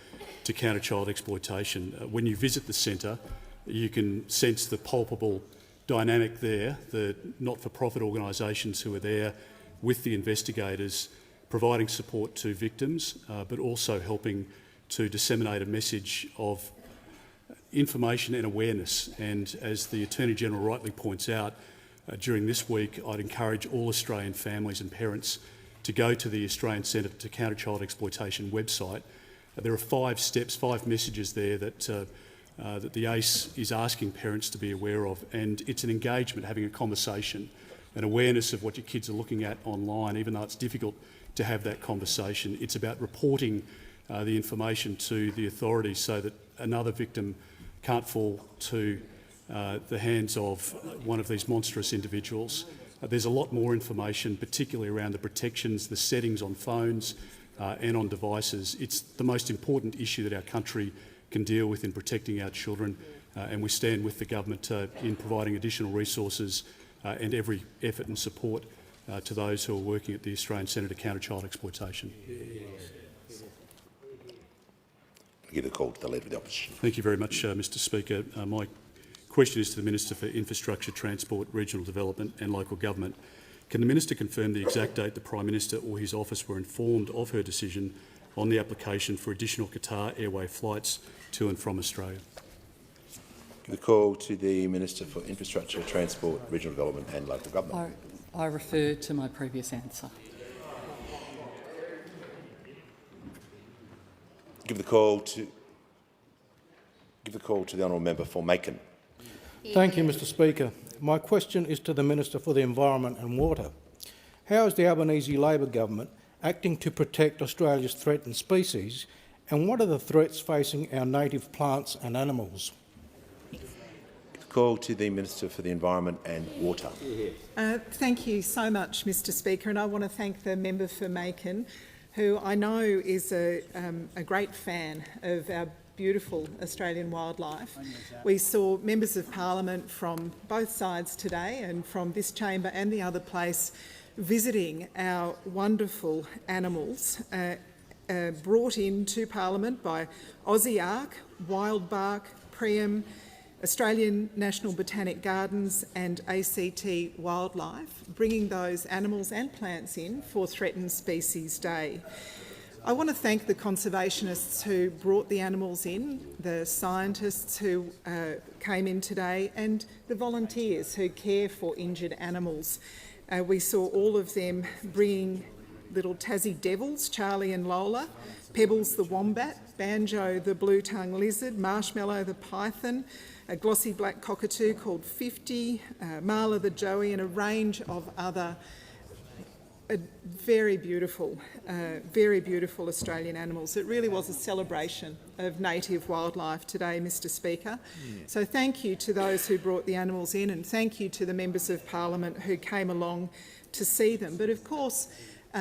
to Counter Child Exploitation. When you visit the centre, you can sense the palpable dynamic there, the not-for-profit organisations who are there with the investigators, providing support to victims, but also helping to disseminate a message of information and awareness. And as the Attorney-General rightly points out, during this week I'd encourage all Australian families and parents to go to the Australian Centre to Counter Child Exploitation website. There are 5 steps, 5 messages there that the ACE is asking parents to be aware of, and it's an engagement, having a conversation, an awareness of what your kids are looking at online, even though it's difficult to have that conversation. It's about reporting the information to the authorities so that another victim can't fall to the hands of one of these monstrous individuals. There's a lot more information, particularly around the protections, the settings on phones and on devices. It's the most important issue that our country can deal with in protecting our children, and we stand with the government in providing additional resources and every effort and support to those who are working at the Australian Centre to Counter Child Exploitation. I give the call to the Leader of the Opposition. Thank you very much, Mr Speaker. My question is to the Minister for Infrastructure, Transport, Regional Development and Local Government. Can the Minister confirm the exact date the Prime Minister or his office were informed of her decision on the application for additional Qatar Airways flights to and from Australia? Give the call to the Minister for Infrastructure, Transport, Regional Development and Local Government. I refer to my previous answer. Give the call to the honourable member for Macon. Thank you, Mr Speaker. My question is to the Minister for the Environment and Water. How is the Albanese Labor government acting to protect Australia's threatened species, and what are the threats facing our native plants and animals? Call to the Minister for the Environment and Water. Thank you so much, Mr Speaker, and I want to thank the member for Macon, who I know is a great fan of our beautiful Australian wildlife. We saw members of parliament from both sides today and from this chamber and the other place visiting our wonderful animals brought into parliament by Aussie Ark, Wildbark, Priam, Australian National Botanic Gardens and ACT Wildlife, bringing those animals and plants in for Threatened Species Day. I want to thank the conservationists who brought the animals in, the scientists who came in today, and the volunteers who care for injured animals. We saw all of them bringing little Tassie devils, Charlie and Lola, Pebbles the wombat, Banjo the blue-tongued lizard, Marshmallow the python, a glossy black cockatoo called 50, Marla the joey, and a range of other very beautiful Australian animals. It really was a celebration of native wildlife today, Mr Speaker. So thank you to those who brought the animals in, and thank you to the members of parliament who came along to see them. But of course,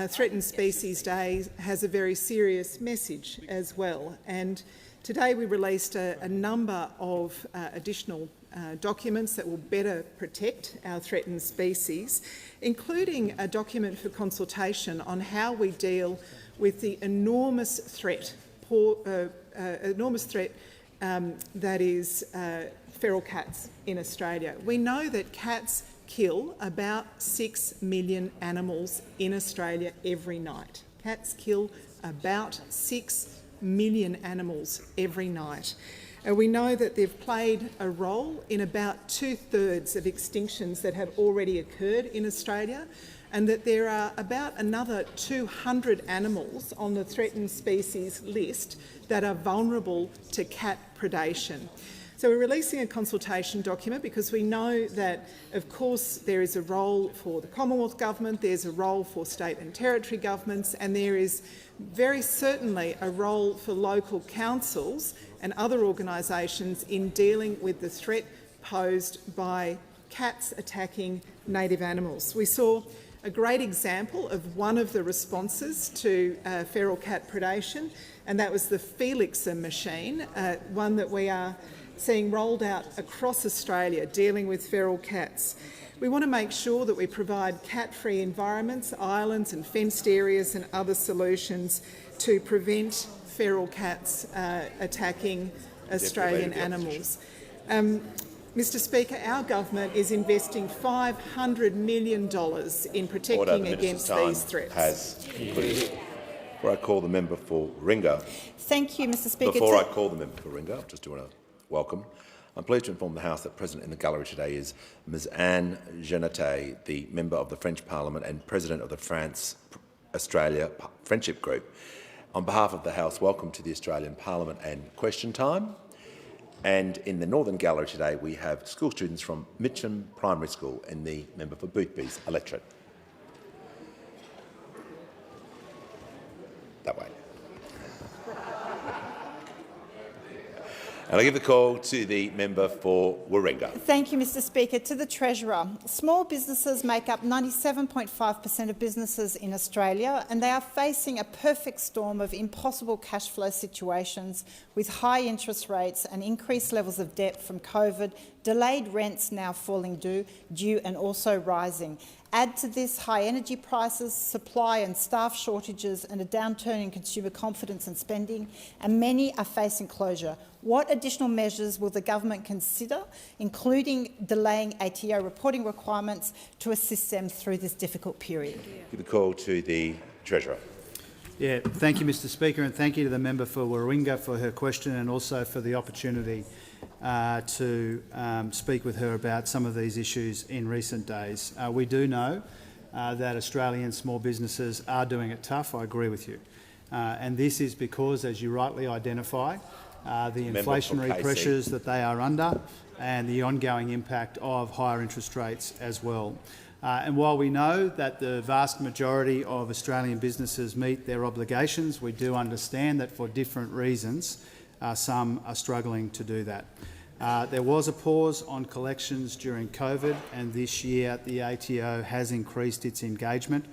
Threatened Species Day has a very serious message as well. And today we released a number of additional documents that will better protect our threatened species, including a document for consultation on how we deal with the enormous threat that is feral cats in Australia. We know that cats kill about 6 million animals in Australia every night. Cats kill about 6 million animals every night. And we know that they've played a role in about 2/3 of extinctions that have already occurred in Australia, and that there are about another 200 animals on the threatened species list that are vulnerable to cat predation. So we're releasing a consultation document because we know that, of course, there is a role for the Commonwealth Government, there's a role for state and territory governments, and there is very certainly a role for local councils and other organisations in dealing with the threat posed by cats attacking native animals. We saw a great example of one of the responses to feral cat predation, and that was the Felixa machine, one that we are seeing rolled out across Australia dealing with feral cats. We want to make sure that we provide cat-free environments, islands and fenced areas and other solutions to prevent feral cats attacking Australian animals. Mr Speaker, our government is investing $500 million in protecting against these threats. Has concluded. Before I call the member for Warringah, thank you, Mr Speaker. Before I call the member for Warringah, I just want to welcome. I'm pleased to inform the House that present in the gallery today is Ms Anne Genete, the member of the French Parliament and President of the France-Australia Friendship Group. On behalf of the House, welcome to the Australian Parliament and Question Time. And in the Northern Gallery today, we have school students from Mitcham Primary School and the member for Boothby's electorate. That way. And I give the call to the member for Warringah. Thank you, Mr Speaker. To the Treasurer. Small businesses make up 97.5% of businesses in Australia, and they are facing a perfect storm of impossible cash flow situations with high interest rates and increased levels of debt from COVID, delayed rents now falling due and also rising. Add to this high energy prices, supply and staff shortages and a downturn in consumer confidence and spending, and many are facing closure. What additional measures will the government consider, including delaying ATO reporting requirements, to assist them through this difficult period? Give the call to the Treasurer. Yeah, thank you, Mr Speaker, and thank you to the member for Warringah for her question and also for the opportunity to speak with her about some of these issues in recent days. We do know that Australian small businesses are doing it tough. I agree with you. And this is because, as you rightly identify, the inflationary pressures that they are under and the ongoing impact of higher interest rates as well. And while we know that the vast majority of Australian businesses meet their obligations, we do understand that for different reasons some are struggling to do that. There was a pause on collections during COVID, and this year the ATO has increased its engagement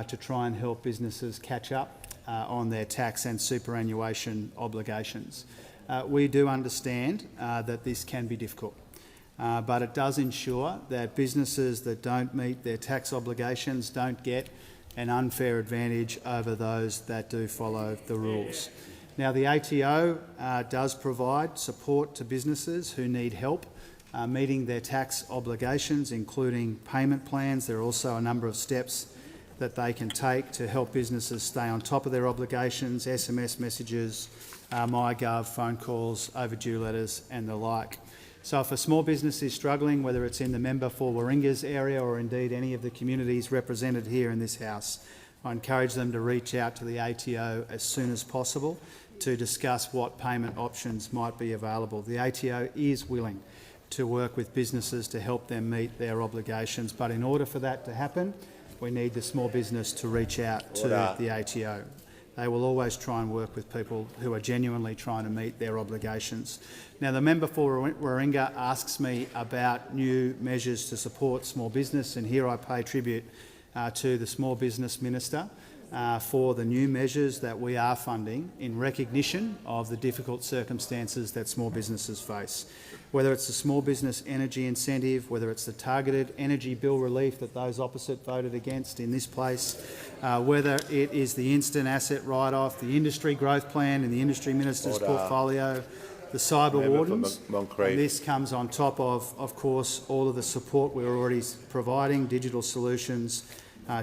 to try and help businesses catch up on their tax and superannuation obligations. We do understand that this can be difficult, but it does ensure that businesses that don't meet their tax obligations don't get an unfair advantage over those that do follow the rules. Now, the ATO does provide support to businesses who need help meeting their tax obligations, including payment plans. There are also a number of steps that they can take to help businesses stay on top of their obligations: SMS messages, MyGov, phone calls, overdue letters and the like. So if a small business is struggling, whether it's in the member for Warringah's area or indeed any of the communities represented here in this House, I encourage them to reach out to the ATO as soon as possible to discuss what payment options might be available. The ATO is willing to work with businesses to help them meet their obligations, but in order for that to happen, we need the small business to reach out to the ATO. They will always try and work with people who are genuinely trying to meet their obligations. Now, the member for Warringah asks me about new measures to support small business, and here I pay tribute to the Small Business Minister for the new measures that we are funding in recognition of the difficult circumstances that small businesses face. Whether it's the Small Business Energy Incentive, whether it's the targeted energy bill relief that those opposite voted against in this place, whether it is the instant asset write-off, the industry growth plan in the Industry Minister's portfolio, the cyber wardens. And this comes on top of course, all of the support we're already providing, digital solutions,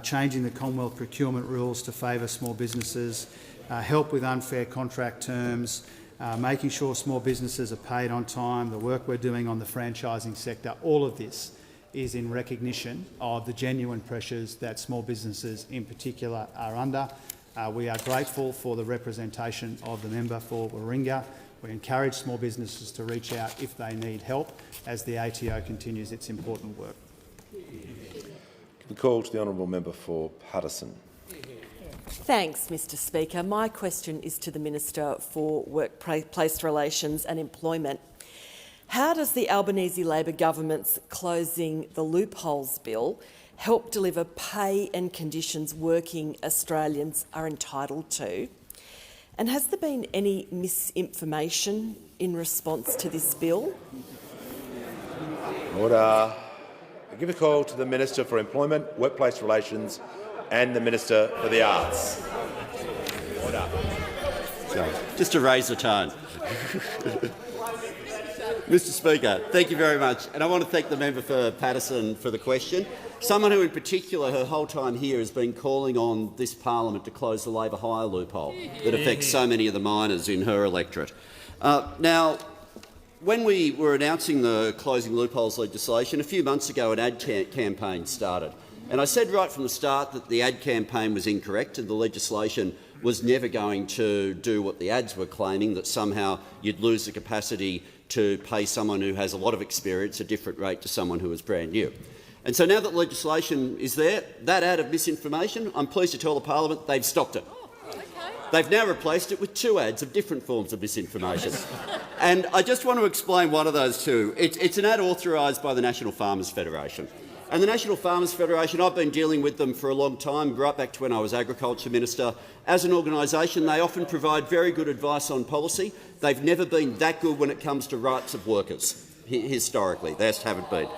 changing the Commonwealth procurement rules to favour small businesses, help with unfair contract terms, making sure small businesses are paid on time, the work we're doing on the franchising sector. All of this is in recognition of the genuine pressures that small businesses in particular are under. We are grateful for the representation of the member for Warringah. We encourage small businesses to reach out if they need help as the ATO continues its important work. The call to the honourable member for Paterson. Thanks, Mr Speaker. My question is to the Minister for Workplace Relations and Employment. How does the Albanese Labor government's Closing the Loopholes bill help deliver pay and conditions working Australians are entitled to? And has there been any misinformation in response to this bill? Order. give a call to the Minister for Employment, Workplace Relations and the Minister for the Arts. Order. So, just to raise the tone. Mr Speaker, thank you very much. And I want to thank the member for Paterson for the question. Someone who in particular her whole time here has been calling on this parliament to close the labour hire loophole that affects so many of the miners in her electorate. Now, when we were announcing the closing loopholes legislation, a few months ago an ad campaign started. And I said right from the start that the ad campaign was incorrect and the legislation was never going to do what the ads were claiming, that somehow you'd lose the capacity to pay someone who has a lot of experience a different rate to someone who is brand new. And so now that legislation is there, that ad of misinformation, I'm pleased to tell the parliament they've stopped it. They've now replaced it with 2 ads of different forms of misinformation. And I just want to explain one of those 2. It's an ad authorised by the National Farmers Federation. And the National Farmers Federation, I've been dealing with them for a long time, right back to when I was Agriculture Minister. As an organisation, they often provide very good advice on policy. They've never been that good when it comes to rights of workers, historically. They just haven't been.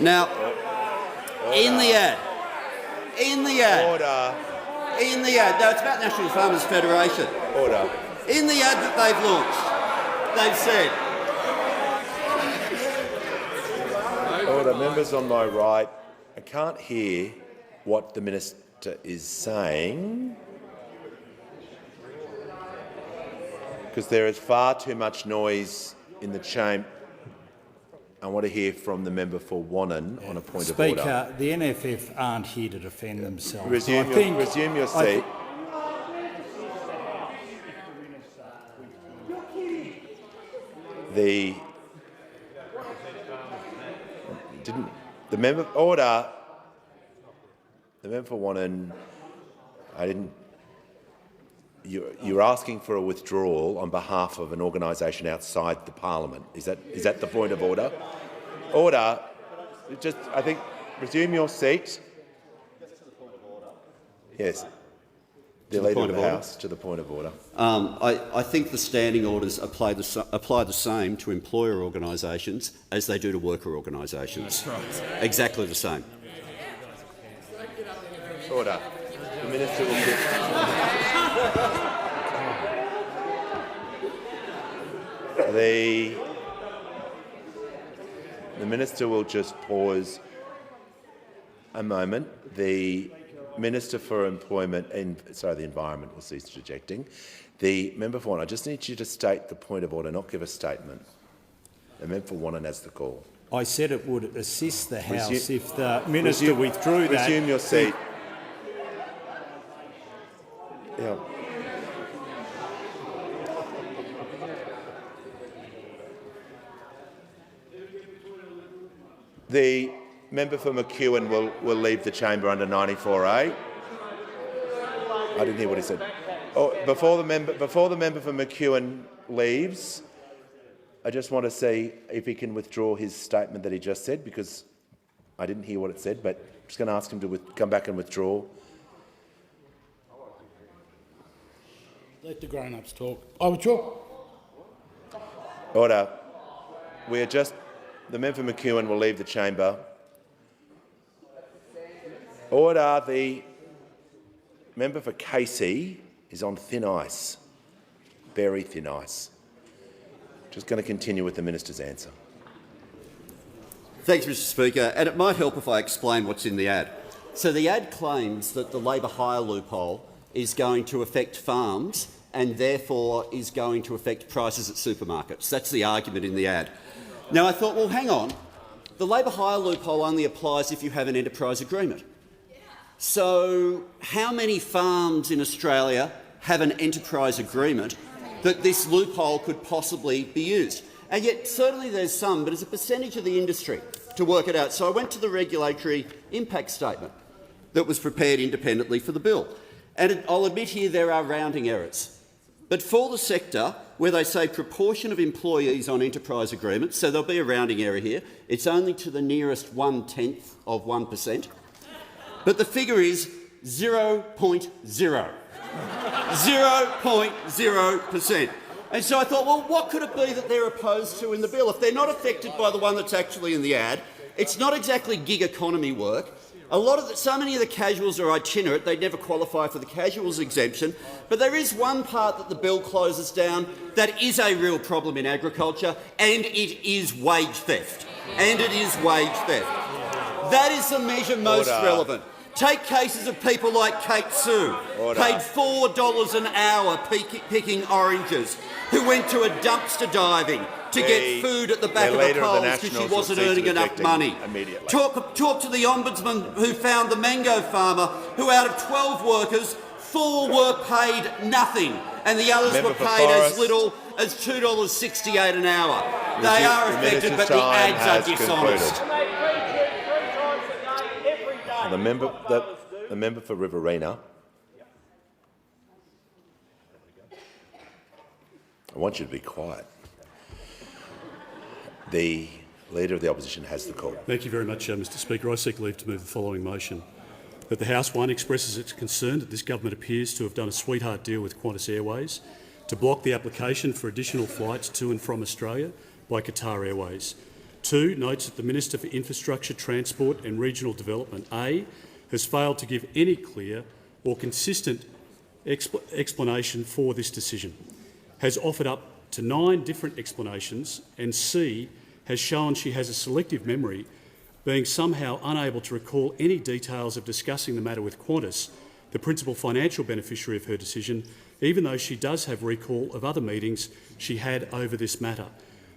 Now, in the ad, no, it's about National Farmers Federation. Order. In the ad that they've launched, they've said, Order. Members on my right, I can't hear what the minister is saying because there is far too much noise in the chamber. I want to hear from the member for Wannon on a point of order. Speaker, the NFF aren't here to defend themselves. Resume your seat. The member order. The member for Wannon. You're asking for a withdrawal on behalf of an organisation outside the parliament. Is that the point of order? Order. I think resume your seat. Yes. The Leader of the House to the point of order. I think the standing orders apply the same to employer organisations as they do to worker organisations. That's right. Exactly the same. Order. The minister will sit. The minister will just pause a moment. The Minister for Employment and the Environment will cease interjecting. The member for Wannon, I just need you to state the point of order, not give a statement. The member for Wannon has the call. I said it would assist the House if the minister withdrew that. Resume your seat. Yeah. The member for McEwen will leave the chamber under 94A. I didn't hear what he said. Oh, before the member for McEwen leaves, I just want to see if he can withdraw his statement that he just said, because I didn't hear what it said, but I'm just going to ask him to come back and withdraw. Let the grown-ups talk. I withdraw. Order. The member for McEwen will leave the chamber. Order. The member for Casey is on thin ice, very thin ice. Just going to continue with the minister's answer. Thanks, Mr Speaker. And it might help if I explain what's in the ad. So the ad claims that the labour hire loophole is going to affect farms and therefore is going to affect prices at supermarkets. That's the argument in the ad. Now, I thought, well, hang on. The labour hire loophole only applies if you have an enterprise agreement. So how many farms in Australia have an enterprise agreement that this loophole could possibly be used? And yet certainly there's some, but as a percentage of the industry to work it out. So I went to the regulatory impact statement that was prepared independently for the bill. And I'll admit here there are rounding errors. But for the sector, where they say proportion of employees on enterprise agreements, so there'll be a rounding error here, it's only to the nearest 1/10 of 1%. But the figure is 0.0. 0.0%. And so I thought, well, what could it be that they're opposed to in the bill? If they're not affected by the one that's actually in the ad, It's not exactly gig economy work. So many of the casuals are itinerant. They never qualify for the casuals exemption. But there is one part that the bill closes down that is a real problem in agriculture, and it is wage theft. That is the measure most relevant. Take cases of people like Kate Sue, paid $4 an hour picking oranges, who went to a dumpster diving to get food at the back of the polls because she wasn't earning enough money. Talk to the Ombudsman who found the mango farmer who, out of 12 workers, 4 were paid nothing and the others were paid as little as $2.68 an hour. They are affected, but the ads are dishonest. The member for Riverina. I want you to be quiet. The Leader of the Opposition has the call. Thank you very much, Mr Speaker. I seek leave to move the following motion. That the House, 1, expresses its concern that this government appears to have done a sweetheart deal with Qantas Airways to block the application for additional flights to and from Australia by Qatar Airways. 2, notes that the Minister for Infrastructure, Transport and Regional Development, A, has failed to give any clear or consistent explanation for this decision, has offered up to 9 different explanations, and C, has shown she has a selective memory, being somehow unable to recall any details of discussing the matter with Qantas, the principal financial beneficiary of her decision, even though she does have recall of other meetings she had over this matter.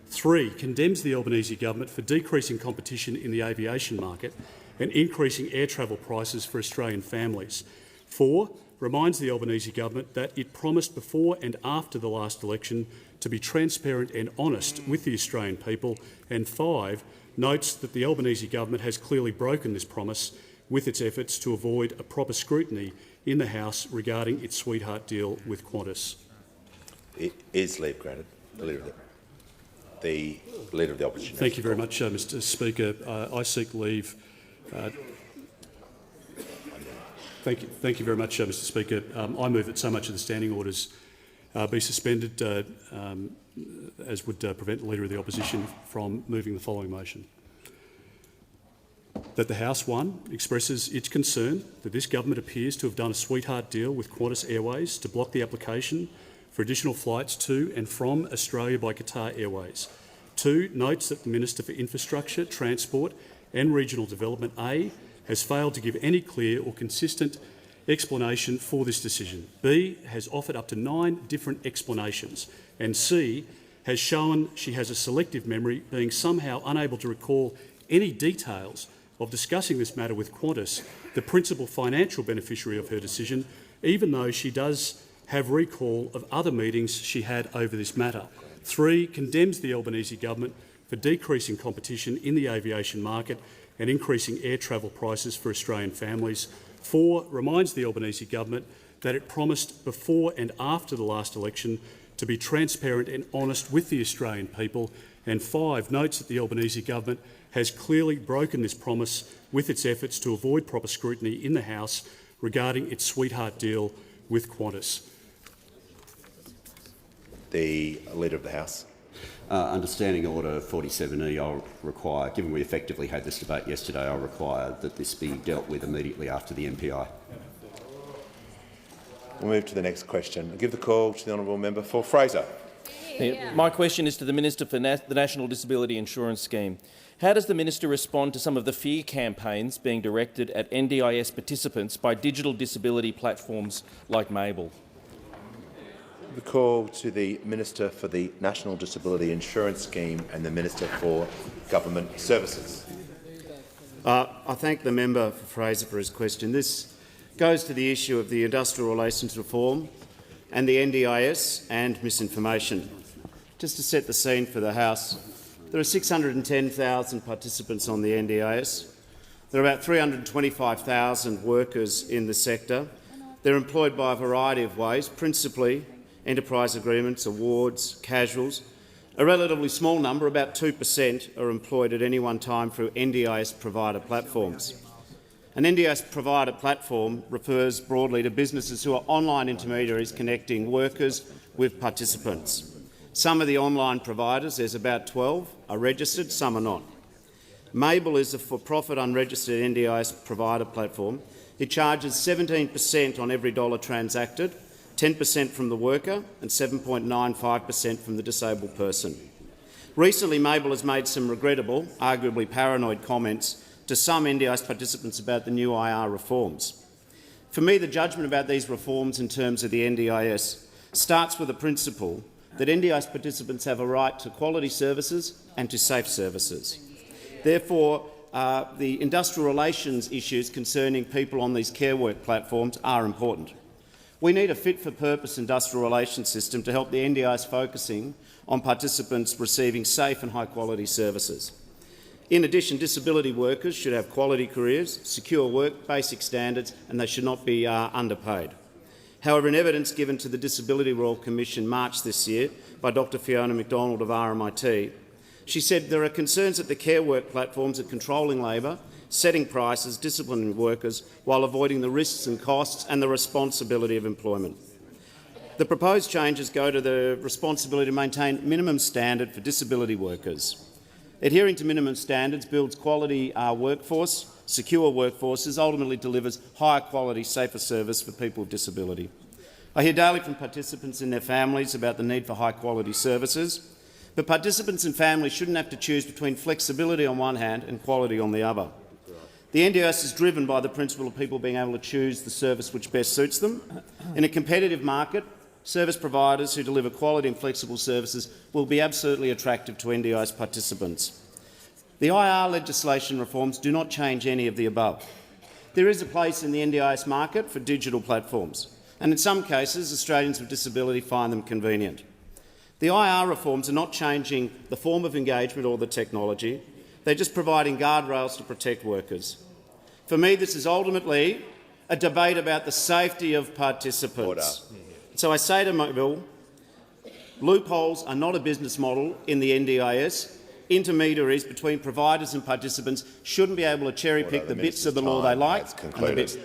3, condemns the Albanese government for decreasing competition in the aviation market and increasing air travel prices for Australian families. 4, reminds the Albanese government that it promised before and after the last election to be transparent and honest with the Australian people. And 5, notes that the Albanese government has clearly broken this promise with its efforts to avoid a proper scrutiny in the House regarding its sweetheart deal with Qantas. Is leave granted? The Leader of the Opposition. Thank you very much, Mr Speaker. I seek leave. Thank you very much, Mr Speaker. I move that so much of the standing orders be suspended, as would prevent the Leader of the Opposition from moving the following motion. That the House, 1, expresses its concern that this government appears to have done a sweetheart deal with Qantas Airways to block the application for additional flights to and from Australia by Qatar Airways. 2, notes that the Minister for Infrastructure, Transport and Regional Development, A, has failed to give any clear or consistent explanation for this decision. B, has offered up to 9 different explanations. And C, has shown she has a selective memory, being somehow unable to recall any details of discussing this matter with Qantas, the principal financial beneficiary of her decision, even though she does have recall of other meetings she had over this matter. 3, condemns the Albanese government for decreasing competition in the aviation market and increasing air travel prices for Australian families. 4, reminds the Albanese government that it promised before and after the last election to be transparent and honest with the Australian people. And 5, notes that the Albanese government has clearly broken this promise with its efforts to avoid proper scrutiny in the House regarding its sweetheart deal with Qantas. The Leader of the House. Under Standing Order 47E, I'll require, given we effectively had this debate yesterday, I'll require that this be dealt with immediately after the MPI. We'll move to the next question. I'll give the call to the honourable member for Fraser. My question is to the Minister for the National Disability Insurance Scheme. How does the Minister respond to some of the fear campaigns being directed at NDIS participants by digital disability platforms like Mabel? The call to the Minister for the National Disability Insurance Scheme and the Minister for Government Services. I thank the member for Fraser for his question. This goes to the issue of the industrial relations reform and the NDIS and misinformation. Just to set the scene for the House, there are 610,000 participants on the NDIS. There are about 325,000 workers in the sector. They're employed by a variety of ways, principally enterprise agreements, awards, casuals. A relatively small number, about 2%, are employed at any one time through NDIS provider platforms. An NDIS provider platform refers broadly to businesses who are online intermediaries connecting workers with participants. Some of the online providers, there's about 12, are registered, some are not. Mabel is a for-profit unregistered NDIS provider platform. It charges 17% on every dollar transacted, 10% from the worker and 7.95% from the disabled person. Recently, Mabel has made some regrettable, arguably paranoid comments to some NDIS participants about the new IR reforms. For me, the judgment about these reforms in terms of the NDIS starts with the principle that NDIS participants have a right to quality services and to safe services. Therefore, the industrial relations issues concerning people on these care work platforms are important. We need a fit-for-purpose industrial relations system to help the NDIS focusing on participants receiving safe and high-quality services. In addition, disability workers should have quality careers, secure work, basic standards, and they should not be underpaid. However, in evidence given to the Disability Royal Commission March this year by Dr Fiona McDonald of RMIT, she said there are concerns that the care work platforms are controlling labour, setting prices, disciplining workers, while avoiding the risks and costs and the responsibility of employment. The proposed changes go to the responsibility to maintain minimum standard for disability workers. Adhering to minimum standards builds quality workforce, secure workforces, ultimately delivers higher quality, safer service for people with disability. I hear daily from participants and their families about the need for high-quality services, but participants and families shouldn't have to choose between flexibility on one hand and quality on the other. The NDIS is driven by the principle of people being able to choose the service which best suits them. In a competitive market, service providers who deliver quality and flexible services will be absolutely attractive to NDIS participants. The IR legislation reforms do not change any of the above. There is a place in the NDIS market for digital platforms, and in some cases Australians with disability find them convenient. The IR reforms are not changing the form of engagement or the technology. They're just providing guardrails to protect workers. For me, this is ultimately a debate about the safety of participants. Order. So I say to Mabel, loopholes are not a business model in the NDIS. Intermediaries between providers and participants shouldn't be able to cherry-pick the bits of the law they like. And the bits.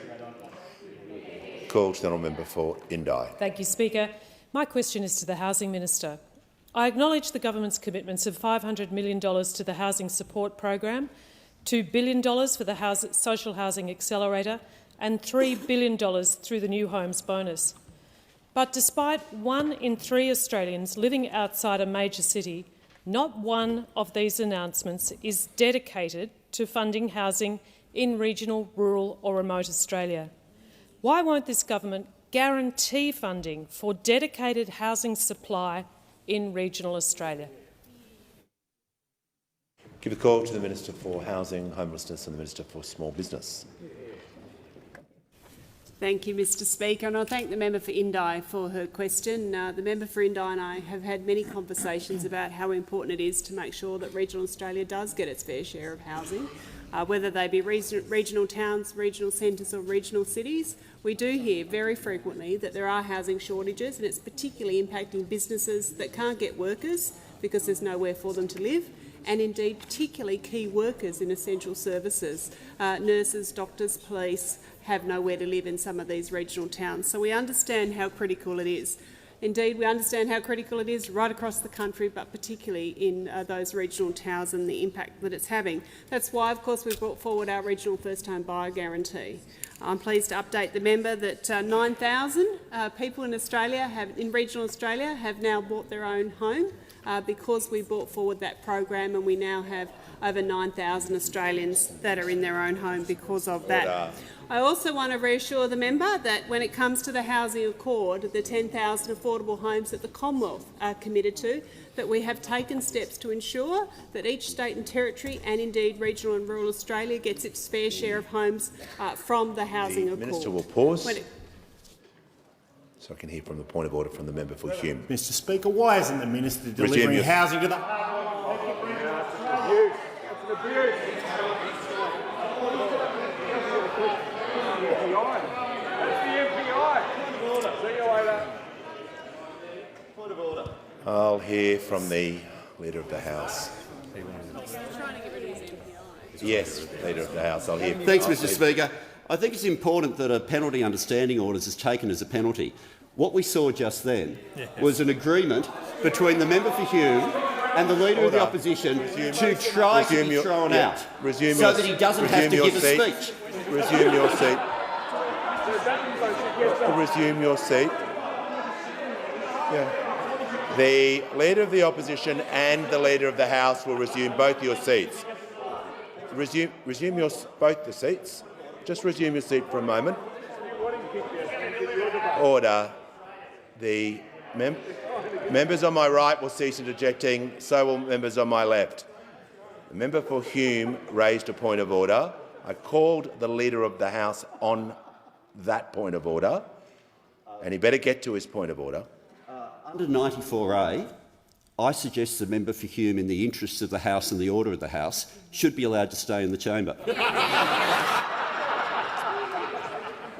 Call to the honourable member for Indi. Thank you, Speaker. My question is to the Housing Minister. I acknowledge the government's of $500 million to the Housing Support Program, $2 billion for the Social Housing Accelerator and $3 billion through the New Homes Bonus. But despite 1 in 3 Australians living outside a major city, not one of these announcements is dedicated to funding housing in regional, rural or remote Australia. Why won't this government guarantee funding for dedicated housing supply in regional Australia? Give a call to the Minister for Housing, Homelessness and the Minister for Small Business. Thank you, Mr Speaker, and I thank the member for Indi for her question. The member for Indi and I have had many conversations about how important it is to make sure that regional Australia does get its fair share of housing, whether they be regional towns, regional centres or regional cities. We do hear very frequently that there are housing shortages, and it's particularly impacting businesses that can't get workers because there's nowhere for them to live, and indeed particularly key workers in essential services. Nurses, doctors, police have nowhere to live in some of these regional towns. So we understand how critical it is. Indeed, we understand how critical it is right across the country, but particularly in those regional towns and the impact that it's having. That's why, of course, we've brought forward our regional first-home buyer guarantee. I'm pleased to update the member that 9,000 people in regional Australia have now bought their own home because we brought forward that program, and we now have over 9,000 Australians that are in their own home because of that. I also want to reassure the member that when it comes to the Housing Accord, the 10,000 affordable homes that the Commonwealth are committed to, that we have taken steps to ensure that each state and territory and indeed regional and rural Australia gets its fair share of homes from the Housing Accord. The Minister will pause. So I can hear from the point of order from the member for Hume. Mr Speaker, why isn't the Minister delivering housing to the... I'll hear from the Leader of the House. Yes, Leader of the House. I'll hear. Thanks, Mr Speaker. I think it's important that a penalty under standing orders is taken as a penalty. What we saw just then was an agreement between the member for Hume and the Leader of the Opposition to try to be thrown out so that he doesn't have to give a speech. Resume your seat. Resume your seat. Yeah. The Leader of the Opposition and the Leader of the House will resume both your seats. Resume both the seats. Just resume your seat for a moment. Order. The members on my right will cease interjecting, so will members on my left. The member for Hume raised a point of order. I called the Leader of the House on that point of order, and he better get to his point of order. Under 94A, I suggest the member for Hume, in the interests of the House and the order of the House, should be allowed to stay in the chamber.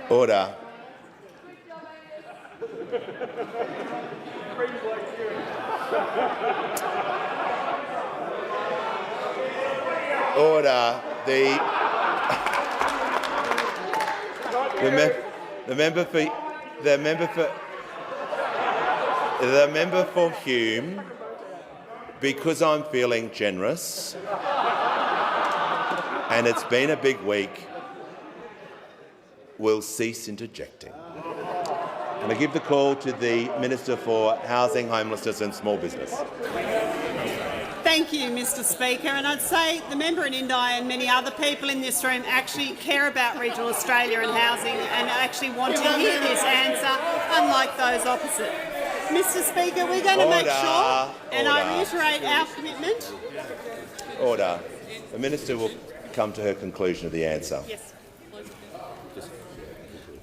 Order. Order. The member for Hume, because I'm feeling generous, and it's been a big week, will cease interjecting. And I give the call to the Minister for Housing, Homelessness and Small Business. Thank you, Mr Speaker. And I'd say the member in Indi and many other people in this room actually care about regional Australia and housing and actually want to hear this answer, unlike those opposite. Mr Speaker, we're going to make sure, and I reiterate our commitment. Order. The Minister will come to her conclusion of the answer. Yes.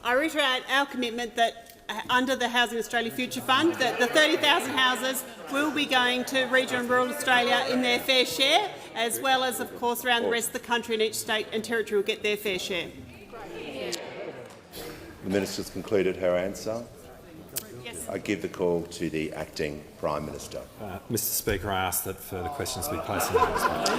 I reiterate our commitment that under the Housing Australia Future Fund, that the 30,000 houses will be going to regional and rural Australia in their fair share, as well as, of course, around the rest of the country, and each state and territory will get their fair share. The Minister's concluded her answer. Yes. I give the call to the Acting Prime Minister. Mr Speaker, I ask that further questions be placed in the response.